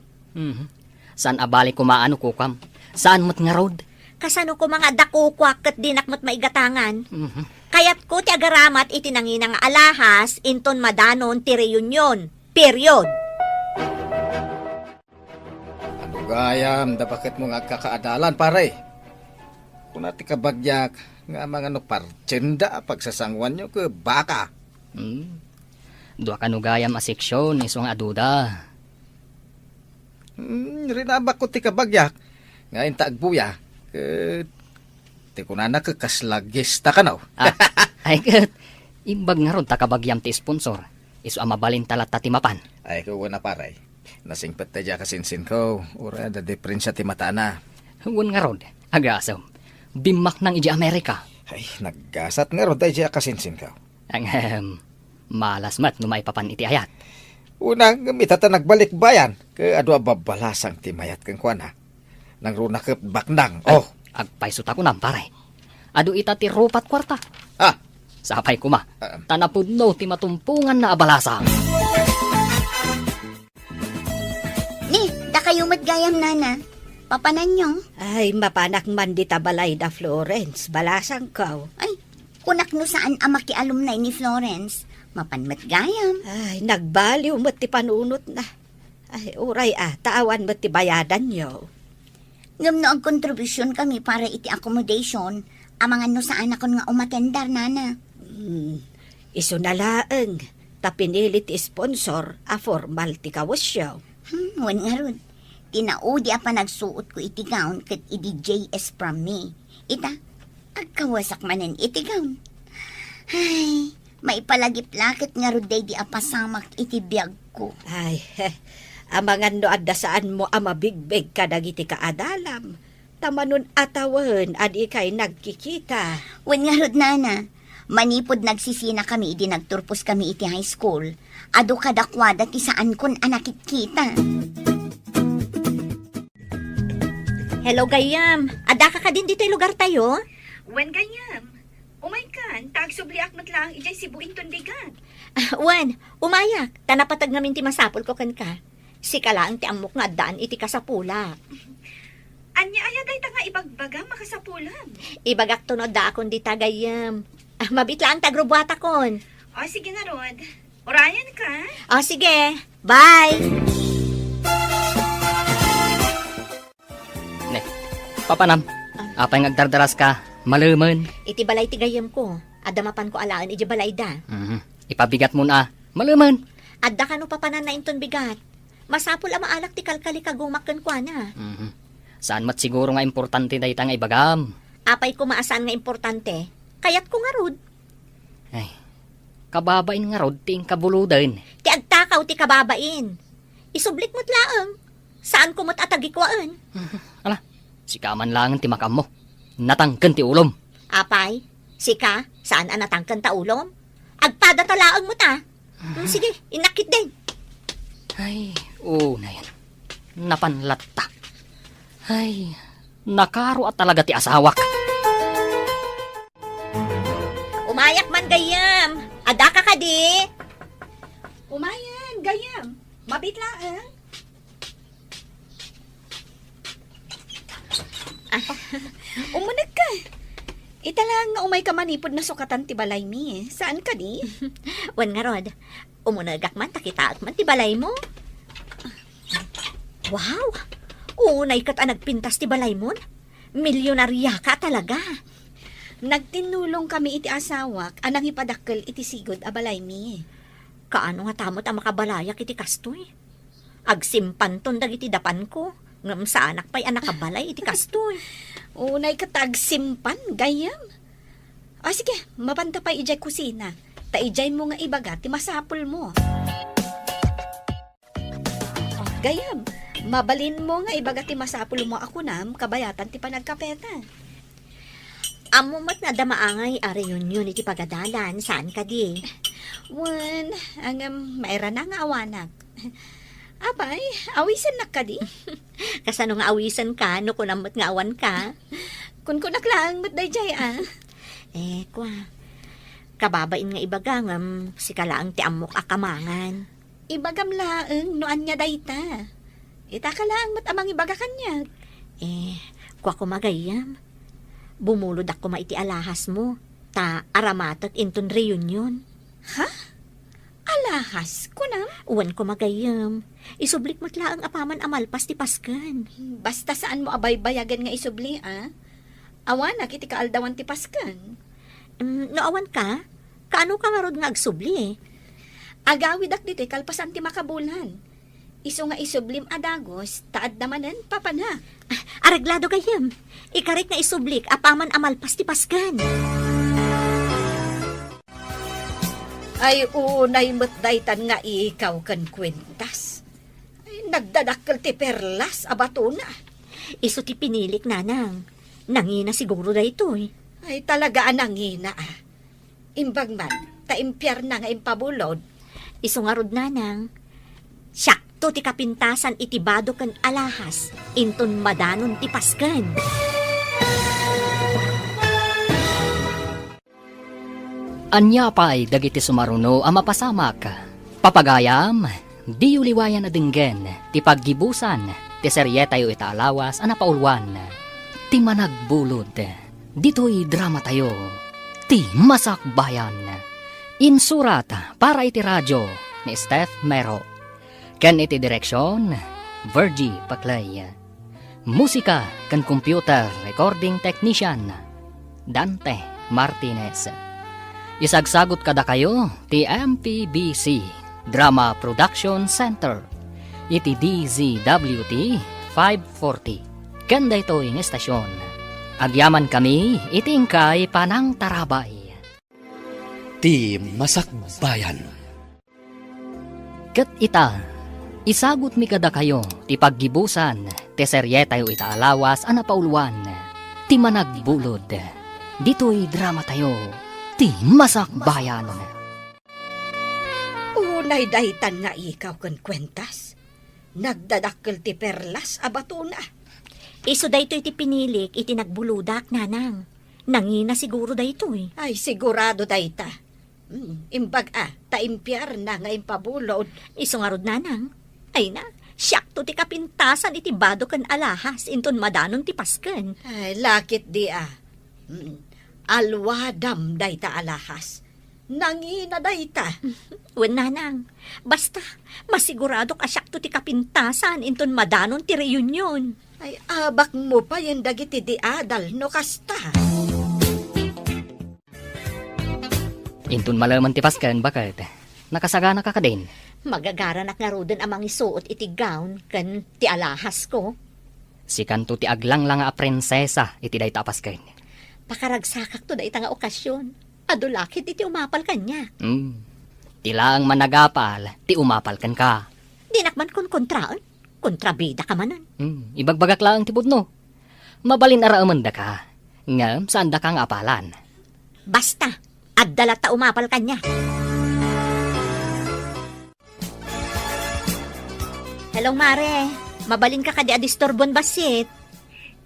Saan abali kumaano kukam? Saan mo't nga road? Kasano ko mga dakukwak kat dinakmat maigatangan. Kayat ko ti agaramat iti nanginang alahas inton madanon ti reunion. Period. Ano gayam, da bakit mo nga kakaadalan, pare? Kung nati kabagyak, nga mga no partsenda pagsasangwan nyo ke baka. Dua kanugayam a seksyon, isong aduda. Rinabak ko ti kabagyak, nga inta agbuya, ke ti kunana ke kaslagista ka no. Ay kat, imbag nga ron takabagyam ti sponsor. Iso amabalin talat ti mapan. Ay ko na pare, nasingpet ta dya kasinsin ko, ura da diferensya ti mata na. Huwag nga ron, agasom. Bimak ng iji Amerika. Ay, naggasat nga ron tayo dya kasinsin ko. Ang malas mat no maipapan iti ayat. Unang mitata nagbalik bayan, ke adu ababalasang ti mayat kang kuana. Nang runa ke baknang, oh. Agpaisot ako nam pare. Adu ita ti rupat kwarta. Sapay kuma. Tanapudno ti matumpungan na abalasang. Ni, da kayo matgayam nana. Papanan nyo? Ay, mapanak man di tabalay da Florence, balasang kaw. Ay, kunak no saan ang makialumnay ni Florence. Mapanmat gayam. Ay, nagbaliw mo't ti panunot na. Ay, uray taawan mo't ti bayadan nyo. Ngam no ang kontribusyon kami para iti accommodation. Amangan no saan akon nga umatendar nana. Iso na laeng, tapinilit ti sponsor, formal ti kawasyaw. Wan nga ron. Tinaudi pa nagsuot ko iti gown kat iti JS from me. Ita, agkawasak manen iti gown. Ay, may palagip-lakit nga ron day di apasamak iti biyag ko. Ay, amangan no adda saan mo amabigbeg ka dagiti kaadalam. Tamanon atawan adi kay nagkikita. Wan nga ron nana, manipod nagsisina kami iti nagturpos kami iti high school. Ado kadakwada ti saan kon anakit kita. Hello gayam, ada ka din dito lugar tayo? Wen gayam. Umay kan, tag-subliak matlang ijay sibuin ton bigat. Wan, umayak. Tanapatag namin ti masapol ko kan ka. Si kalaang ti amok nga daan iti kasapula. Anya aya day nga ibagbaga makasapulan. Ibagak tunod da akon di tagayam. Mabit lang tagrubwata kon. O sige nga Rod. Orayan ka. O sige, bye! Ne, papanam, apay ngagdardaras ka, maluman. Iti balay ti gayam ko. Adamapan ko alaan iti balay da. Ipabigat mo na, maluman. Adda ka no papanan na inton bigat. Masapul ang maalak ti kalkali kagumakan kwa na. Saan mat siguro nga importante day nga ibagam. Apay ko maasan nga importante. Kayat ko nga rod. Ay, kababain nga rod ting kabuludan. Ti agtakaw ti kababain. Isublik mo't laang. Saan ko mo't atagikwaan? Ala, sikaman lang ti makam mo. Natangken ti ulom. Apay, sika, saan ang natangkan ta ulom? Agpada talaang mo ta. Sige, inakit din. Ay, na yan. Napanlat ta. Ay, nakaro at talaga ti asawak. Umayak man gayam. Ada ka kadi. Umayan, gayam. Mabitlaan. Umunag ka. Ita lang nga umay ka manipod na sukatan ti balay mi. Saan ka di? Wan nga rod. Umunagak man, takitaak man, tibalay mo. Wow! Unay kat nagpintas ti balay mo. Milyonarya ka talaga. Nagtinulong kami iti asawak, anang ipadakkel iti sigod a balay mi. Kaano nga tamot ang makabalayak iti kastoy? Agsimpanton dagiti dapan ko. Ngam sa anak pa'y anak kabalay iti kastoy. Unay katag simpan, gayam. Sige, mapanta pa ijay kusina. Taijay mo nga ibaga, ti masapol mo. Gayam, mabalin mo nga ibaga ti masapol mo ako nam, kabayatan ti panagkapeta. Amo mat na damaangay a reunion iti pagadalan, saan ka di? Wan, mayra na nga awanak. Abay, awisan na ka di? Kasano nga awisan ka, no kunamot nga awan ka? Kun naklang mat dayjay Kwa. Kababain nga ibagangam, si kalaang ti amok akamangan. Ibagam laeng, noan niya dayta. Ita ka lang mat amang ibaga kanya. Kwa kumagayam. Bumulod ako maiti alahas mo. Ta aramatot inton reunion. Alahas, kunam. Uwan kumagayam. Isublik mo't laang apaman amalpas ti paskan. Basta saan mo abay-bayagan nga isubli, Awanak iti kaaldawan ti paskan. No awan ka? Kaano ka nga rod nga agsubli Agawid ak diti kalpasan ti makabulan. Isu nga isublim adagos, taad namanen papana. Araglado kayam. Ikarik nga isublik apaman amalpas ti paskan. Ay unay mo't daytan nga ikaw kan kwentas. Ay, nagdadakkel ti perlas abato na. Isu ti pinilik nanang. Nangina siguro da ito Ay talaga anangina Imbag man, taimpyar na nga impabulod. Isu nga rod nanang. Syakto ti kapintasan itibado kan alahas. Inton madanon ti paskan. Anya pa'y dagiti sumaruno ang mapasamak. Papagayam, di uliwayan na dinggen, ti paggibusan, ti seryetayo itaalawas ang napaulwan. Ti managbulod, dito'y drama tayo, ti masakbayan. Insurat para iti radyo ni Steph Mero. Ken iti direksyon, Virgie Paclay. Musika ken computer recording technician, Dante Martinez. Isagsagot kada kayo ti MPBC Drama Production Center iti DZWT 540 kanda ito yung estasyon. Agyaman kami itingkay panang tarabay. Ti Masakbayan. Ket ita, isagot mi kada kayo ti paggibusan ti seryetayo itaalawas ang napauluan ti managbulod. Dito'y drama tayo. Ti Masakbayan. Unay daytan nga ikaw kan kwentas. Nagdadakkel ti perlas abato na. Isu da ito iti pinilik iti nagbuludak nanang. Nangina siguro da ito eh. Ay, sigurado dayta. Imbag taimpyar na nga impabulod. Iso nga rod nanang. Ay na, siyak to ti kapintasan iti bado kan alahas inton madanon ti pasken. Ay, lakit di alwadam dayta alahas. Nangina dayta. Wen nanang, basta masigurado ka siyak to ti kapintasan inton madanon ti reunion. Ay, abak mo pa yung dagiti di adal no kasta. Intun malaman ti pasken, bakit? Nakasagana ka din. Magagaranak nga roden amang isuot iti gown kan ti alahas ko. Si kanto ti aglang lang a prinsesa iti dayta pasken. Pakaragsakak to da nga okasyon. Adulakit iti umapal kanya. Tilaang managapal, ti umapal kan ka. Dinakman kon kontraan. Kontrabida ka manan. Ibagbagak lang ti pudno. Mabalin araaman da ka. Ngam, saan da kang apalan? Basta, addala ta umapal kanya. Hello, Mare. Mabalin ka kadi adistorbon basit.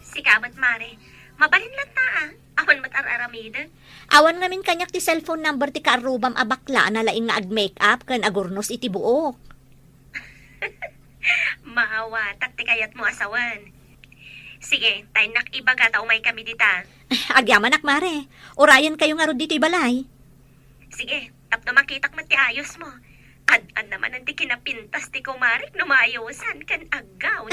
Sikamat, Mare. Mabalin lang ta, Awan matar-aramida. Awan ngamin kanyak ti cellphone number ti kaarubam abakla na laing nga ag-makeup kan agurnos iti buok. Mahawatak ti kayat mo asawan. Sige, tayo nakibaga ta umay kami dita. Agyaman ak, Mare. Urayan kayo nga rod dito balay. Sige, tapno makitak man ti ayos mo. Ad naman ang ti kinapintas ti kumarik no maayosan kan aggaw.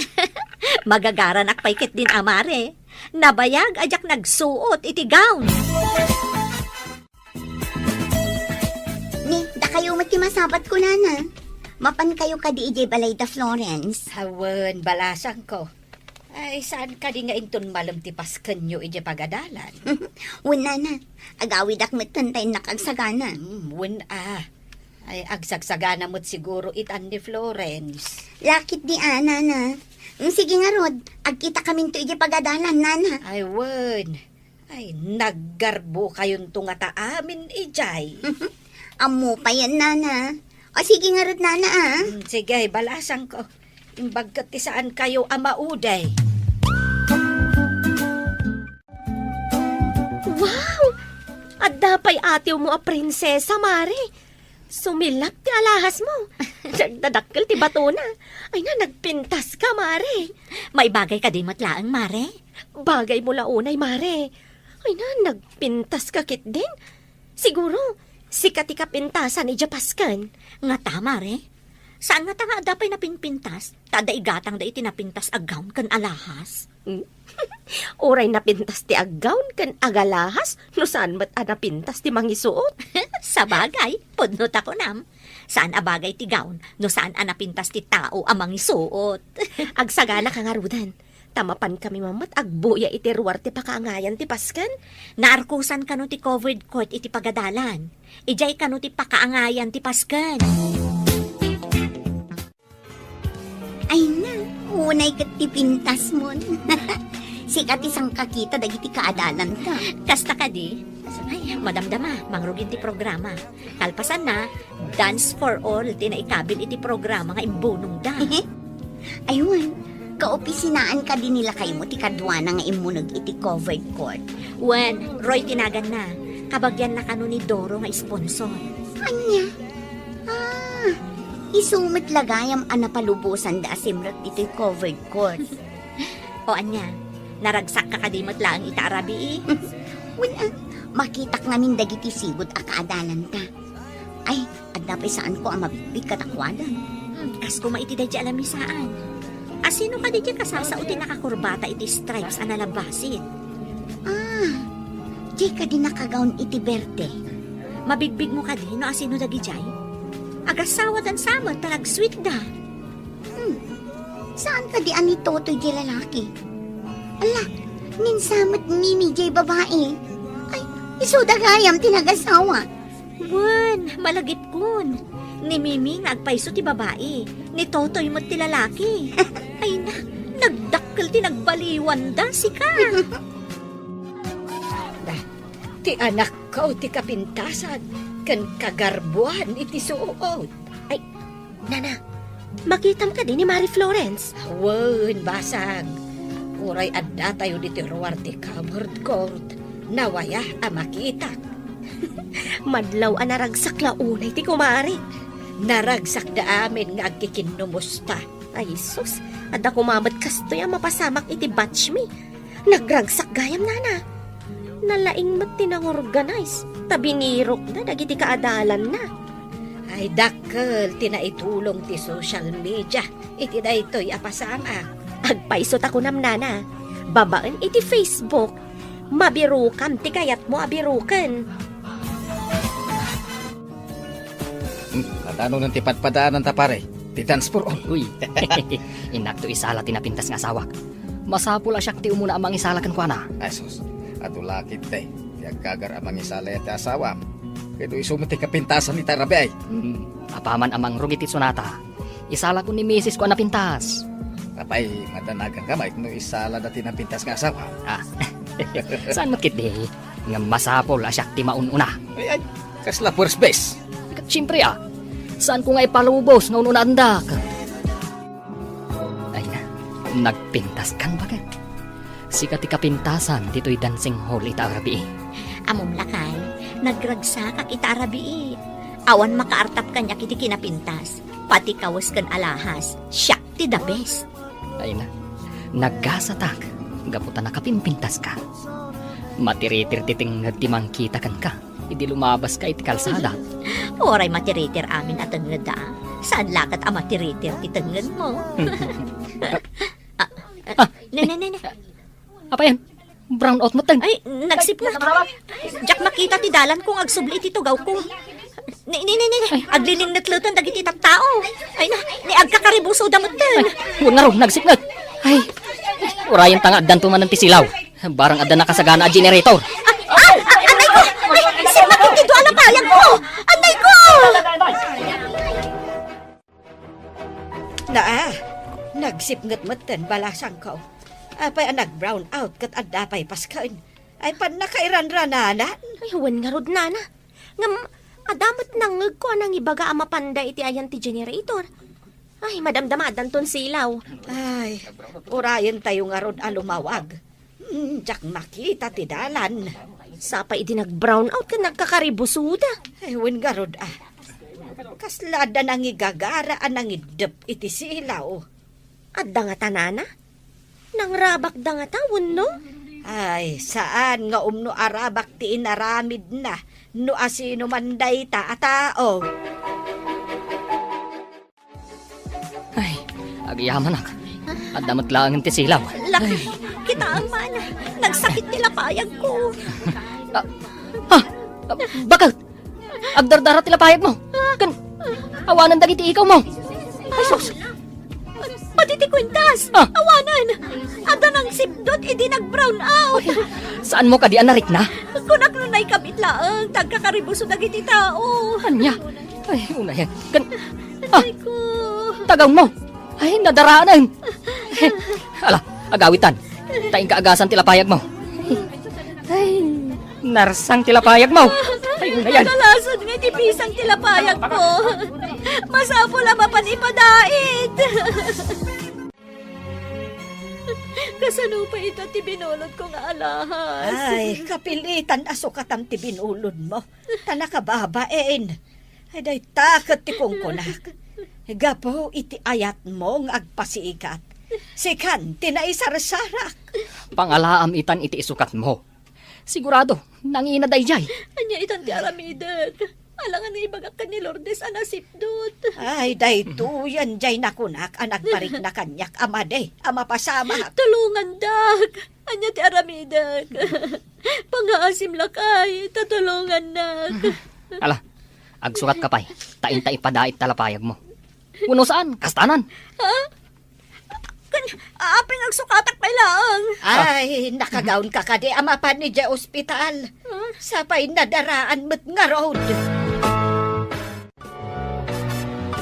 Magagaran ak paikit din, Mare. Nabayag ajak nagsuot iti gown. Ni, da kayo matimasabat ko na. Mapan kayo ka di ijay balay da Florence. Hawen, balasang ko. Ay, saan ka di nga inton malam ti pasken nyo ije pagadalan? Wala na. Agawid ak metantay nakagsagana. Ay, agsagsagana mo't siguro itan ni Florence. Lakit di nana. Sige nga Rod, agkita kaming to ije pagadalan, nana. Ay, wen. Ay, naggarbo kayon tunga ta amin ijay. Amo pa yan, nana. O sige nga Rod, nana Sige, ay, balasang ko. Imbagkat ti saan kayo amauday. Wow! Adda pa'y atiw mo a prinsesa, Mare. Sumilap ti alahas mo. Nagdadakkel ti bato na. Ay na, nagpintas ka, Mare. May bagay ka di matlaang, Mare. Bagay mo launay, Mare. Ay na, nagpintas ka kit din. Siguro, sikat ti kapintasan ni Japaskan. Nga ta, Mare. Saan nga ta nga dapay napinpintas? Tada igatang da iti napintas agawn kan alahas. Oray napintas ti aggawn kan agalahas. No saan mat napintas ti mangisuot? Sa bagay, pudnot ako nam. Saan abagay ti gown? No saan napintas ti tao amang isuot? Agsagana ka nga Rudan. Tamapan kami mamat agbuya iti ruwar ti pakaangayan ti paskan. Naarkusan kano ti covered court iti pagadalan. Ijay kano ti pakaangayan ti pasken. Ay na, unay kat ti pintas mo. Sikat isang kakita dagiti kaadalan ka. Kasta ka di? Ay, madamdama, mangrugin ti programa. Kalpasan na, Dance for All, tinaikabil iti programa nga imbunong da. Ayun, kaopisinaan ka din nila kayo mo ti kadwana nga imunog iti covered court. Wen, Roy tinagan na. Kabagyan na kano ni Doro nga sponsor. Anya? Isumit lagayam anapalubusan da asimrot iti covered court. O anya, naragsak ka kadimat lang ita arabi Wala, makitak ngamin dagiti sigod akaadalan ta. Ay, adda pa saan ko ang mabibig katakwadan. Kas ko maiti da di alamisaan. Asino ka di kasasao ti nakakurbata iti stripes analabasin. Di ka din nakagaon iti berde. Mabigbig mo ka di no asino da gijay. Agasawa dan sama talag sweet da. Saan ka di ani Totoy di lalaki? Ala, ninsamot Mimi di babae. Ay, isuda gayam tinagasawa. Wen, malagip kun. Ni Mimi nga agpaiso ti babae. Ni Totoy mo't ti lalaki. Ay na, nagdakkel ti nagbaliwan da sika. Ti anak ko ti kapintasan. Kan kagarbuan iti suot. Nana, makitam ka din ni Mari Florence. Wen, basag. Uray adda tayo diti ruwar ti covered court. Nawaya makita. Madlaw ang naragsak launay ti kumari. Naragsak da amin nga agkikinumusta. Ay, sus. Adda kumamat kasto yung mapasamak iti batch me. Nagragsak gayam nana. Nalaing mat tinangorganize. Tabinirok na, dagiti kaadalan na. Ay dakkel, tinaitulong ti social media. Iti da ito'y apasama. Agpaisot ako namnana. Babaan iti Facebook. Mabirukan, ti kayat mo abirukan. Natano ng tipad-padaanan ta pare. Ti dance for all. Uy, inak to isala tinapintas nga asawak. Masapula siya ti umuna amang isalakan ko na. Ay sus, ato lakit tay. Ti agkagar amang isalay at asawam. Kaya isumit ti kapintasan ni Tarabi ay. Apaman amang rugiti sonata. Isala ko ni misis ko napintas. Tapay, madanagan ka no isala na tinapintas nga asawa. Ah, saan makit di? Nga masapol asyak ti maununa. Ay, kasla first base. Siyempre saan ko nga ipalubos nga ununa andak? Ay na, nagpintas kan bakit? Sikat ti kapintasan dito'y dancing hall ita arabi. Amom lakay, nagragsak ak ita arabi. Awan makaartap kanya kiti kinapintas. Pati kawas kan alahas. Siyak ti the best. Ay na, naggasatak. Gaputan nakapimpintas ka. Matiritir titing timangkita kan ka. Hindi lumabas ka iti kalsada. Oray matiritir amin at ang nada. Saan lakat ang matiritir titangan mo? Nene. Apa yan? Brown out mo tang. Ay, nagsip na. Jack makita ti dalan kung agsubli ti tugaw ko. Ni, agliling natlutan dagiti tao. Ay na, ni agkakaribuso damot din. Huwag nga ro, nagsiknag. Ay, urayan tanga addan tumanan ti silaw. Barang addan nakasagana a generator. Anay ko! Simakit ito alapayag ko! Anay ko! Nagsipngat matan balasang ko. Apay nag-brown out kat adapay paskain. Ay pan nakairan-rananan. Ay, huwan nga rod nana. Ngam, adamat nangag ko nang ibaga ama panda iti ayan ti generator. Ay, madamdamadan ton silaw. Ay, urayan tayo nga ron alumawag. Jack makita ti dalan. Sapay iti nag-brown out ka nagkakaribusuda. Ay, wen nga ron Kaslada nang igagara nang idep iti silaw. Adda nga tanana? Nang rabak da nga tawon, no? Ay, saan nga umno arabak ti inaramid na no asino manday ta a tao. Ay, agyaman ak. Adamat lang ti silaw. Laki, kita ang mana. Nagsakit nila payag ko. Bakit? Agdardara tila payag mo. Kan, awanan dagiti ikaw mo. Ay, sus. Pati ti kwintas. Awanan. Ada nang sipdot, idi nag-brown out. Saan mo ka di anarik na? Kunak nunay kabit laang. Tagkakaribuso dagiti tao. Anya? Ay, una yan. Kan, Ay ko. tagaw mo. Ay, nadaraanan. Ala, agawitan. Taing kaagasan tilapayag mo. Ay, narsang tilapayag mo. Ay, una yan. Kalasod nga ti pisang tilapayag ko. Masapol ang mapanipadait. Kasano pa ito ti binulod ko nga alahas. Ay, kapilitan asukatan ti binulod mo. Tanakababain. Ay, day takot ti kungkunak. Gapo iti ayat mo ng agpasikat. Sikan, tinaisarsarak. Pangalaam itan iti isukat mo. Sigurado, nangina dayjay. Anya itan ti aramidet. Alangan na ibagak ka ni Lourdes anasipdot. Ay, day tuyan jay nakunak ang nagparik na kanyak amade, amapasama. Tulungan dag. Anya ti aramidet. Pangaasim lakay. Tatulungan nag. Ala, agsukat ka pa'y. Tain-tain padait talapayag mo. Uno saan? Kastanan. Aping agsukatak pa lang. Ay, nakagaon ka kadi amapan ni jay ospital. Sapay nadaraan mo't nga road.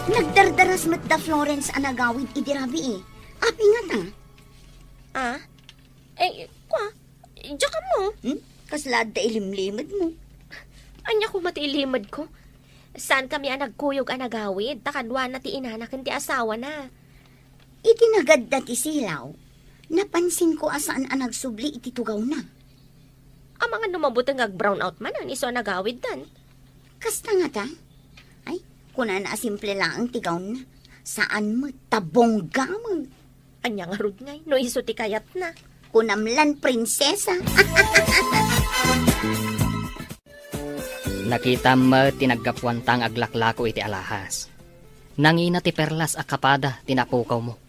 Nagdardaras mat da Florence anagawid idirabi eh. Api nga ta. Kwa, diyan ka mo. Kaslad da ilimlimad mo. Anya ko matiilimad ko. Saan kami ang nagkuyog ang nagawid? Takadwa na ti inanakan ti asawa na. Itinagad da ti silaw. Napansin ko asaan ang nagsubli iti tugaw na. Ang mga numabuti nga brown out man, ang iso nagawid dan. Kasta nga ta? Ay, kuna na simple lang ang tigaw na. Saan mo? Tabongga mo. Anya nga rod ngay, no iso ti kayat na. Kunamlan, prinsesa. Nakita mo tinaggapuantang aglaklako iti alahas. Nangina ti perlas akapada tinapukaw mo.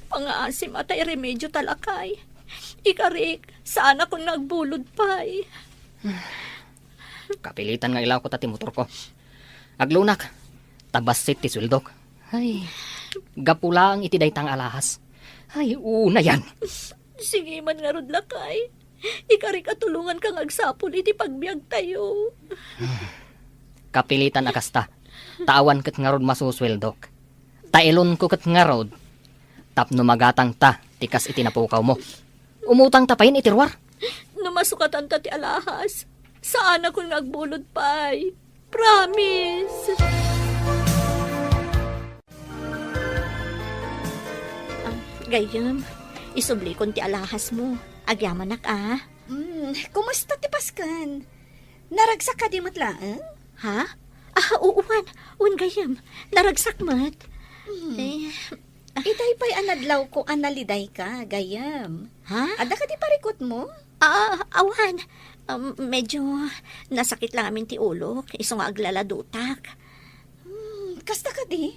Pangaasim at ay remedyo talakay. Ikarik, saan akong nagbulod pa'y. Kapilitan nga ilaw ko tati motor ko. Aglunak, tabasit ti suldok. Ay, gapula ang iti daytang alahas. Ay, una yan. Sige man nga rod lakay. Ikarik at tulungan kang agsapol iti pagbiag tayo. Kapilitan akasta. Tawan kat nga rod masusweldok. Tailon ko kat nga rod. Tapno magatang ta, tikas itinapukaw mo. Umutang tapayin itirwar. Numasukatan ta ti alahas. Saan akong nagbulod pa'y. Promise. Gayam, isubli kon ti alahas mo. Agyaman ah. Kumusta ti Paskan? Naragsak ka di matlaan? Ha? Uuwan. Un gayam. Naragsak mat. Eh, Itay pa'y anadlaw ko analiday ka, gayam. ha? Ada ka di parikot mo? Awan. Medyo nasakit lang amin ti ulo. Iso nga aglaladutak. Kasta ka di?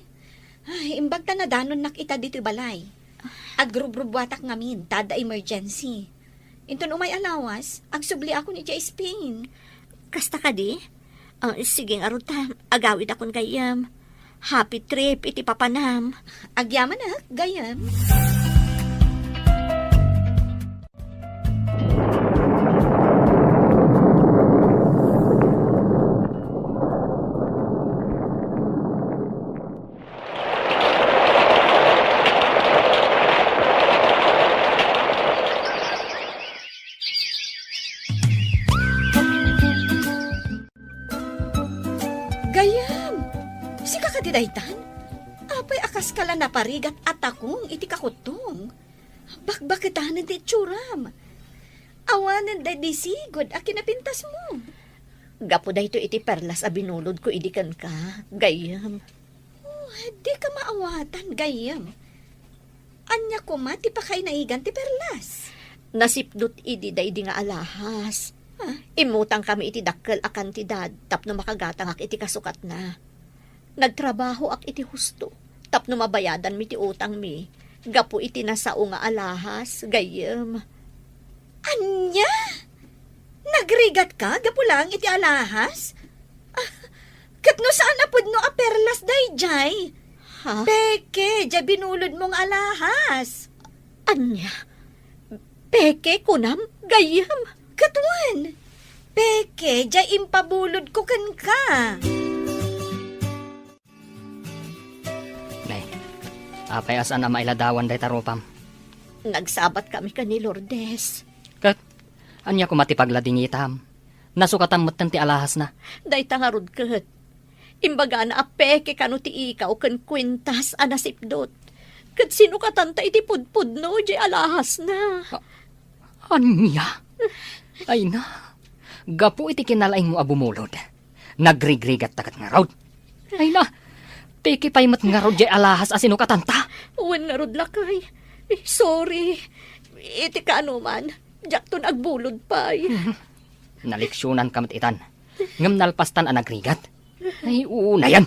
Ay, imbag ta na danon nakita dito balay. Agrub-rubwatak ngamin, tada emergency. Inton umay alawas, agsubli ako ni Jay Spain. Kasta ka di? Sige nga ron ta. Agawid akong gayam. Happy trip iti papanam. Agyaman na, gayam. Gayam! Si kakadidaytan? Apay akas kala na parigat at akong iti kakutong. Bakbakitanan ti tsuram. Awanan da di sigod a kinapintas mo. Gapo da ito iti perlas a binulod ko idikan ka. Gayam. Di ka maawatan, gayam. Anya ko ma, ti pakay naigan ti perlas. Nasipdot idi da idi nga alahas. Imutang kami iti dakkel a kantidad tapno makagatang ak iti kasukat na. Nagtrabaho ak iti husto tapno mabayadan mi ti utang mi. Gapo iti nasao nga alahas, gayam. Anya? Nagrigat ka? Gapo lang iti alahas? Katno saan apod no a perlas dayjay? Ha? Peke, jay binulod mong alahas. Anya? Peke kunam, gayam. Katuan, peke, jay impabulod ko kan ka. Nay, apay asan na mailadawan day tarupam. Nagsabat kami ka ni Lourdes. Kat, anya ko matipagladingitam. Nasukatan mo't ti alahas na. Day tangarod kat. Imbaga na apeke kano ti ikaw kan kwintas anasipdot. Kat sino katanta iti pudpud no, jay alahas na. Anya? Ay na, gapo iti kinalaing mo abumulod. Nagrigrigat takat nga raud. Ay na, peki pay mat nga raud jay alahas asino katanta. Uwan nga rod lakay. Sorry. Iti ka ano man. Diyak to nagbulod pa'y. Naliksyonan kamat itan. Ngam nalpastan ang nagrigat. Ay, una yan.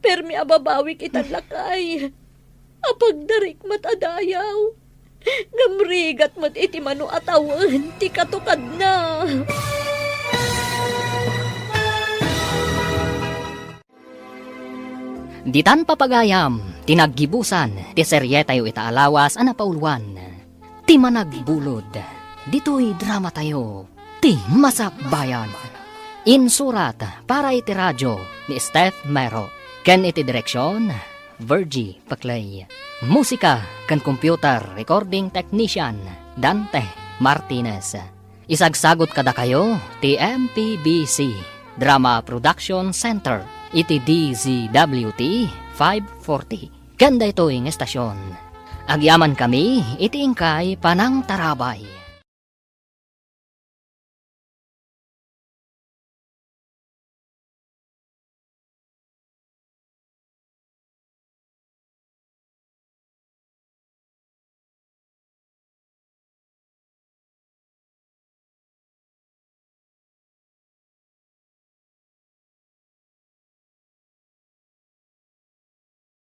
Permi ababawik itan lakay. Apagdarik mat adayaw. Ngamrigat mat iti mano atawan. Ti katukad na. Ditan papagayam, tinaggibusan, ti serye tayo itaalawas, anapauluan. Ti managbulod, dito'y drama tayo, ti masakbayan. Insurat para iti radyo ni Steph Mero. Ken iti direksyon, Virgie Paclay. Musika ken computer recording technician, Dante Martinez. Isagsagot kada kayo, ti MPBC Drama Production Center. Iti DZWT 540. Ganda ito yung estasyon. Agyaman kami, iti ingkay panang tarabay.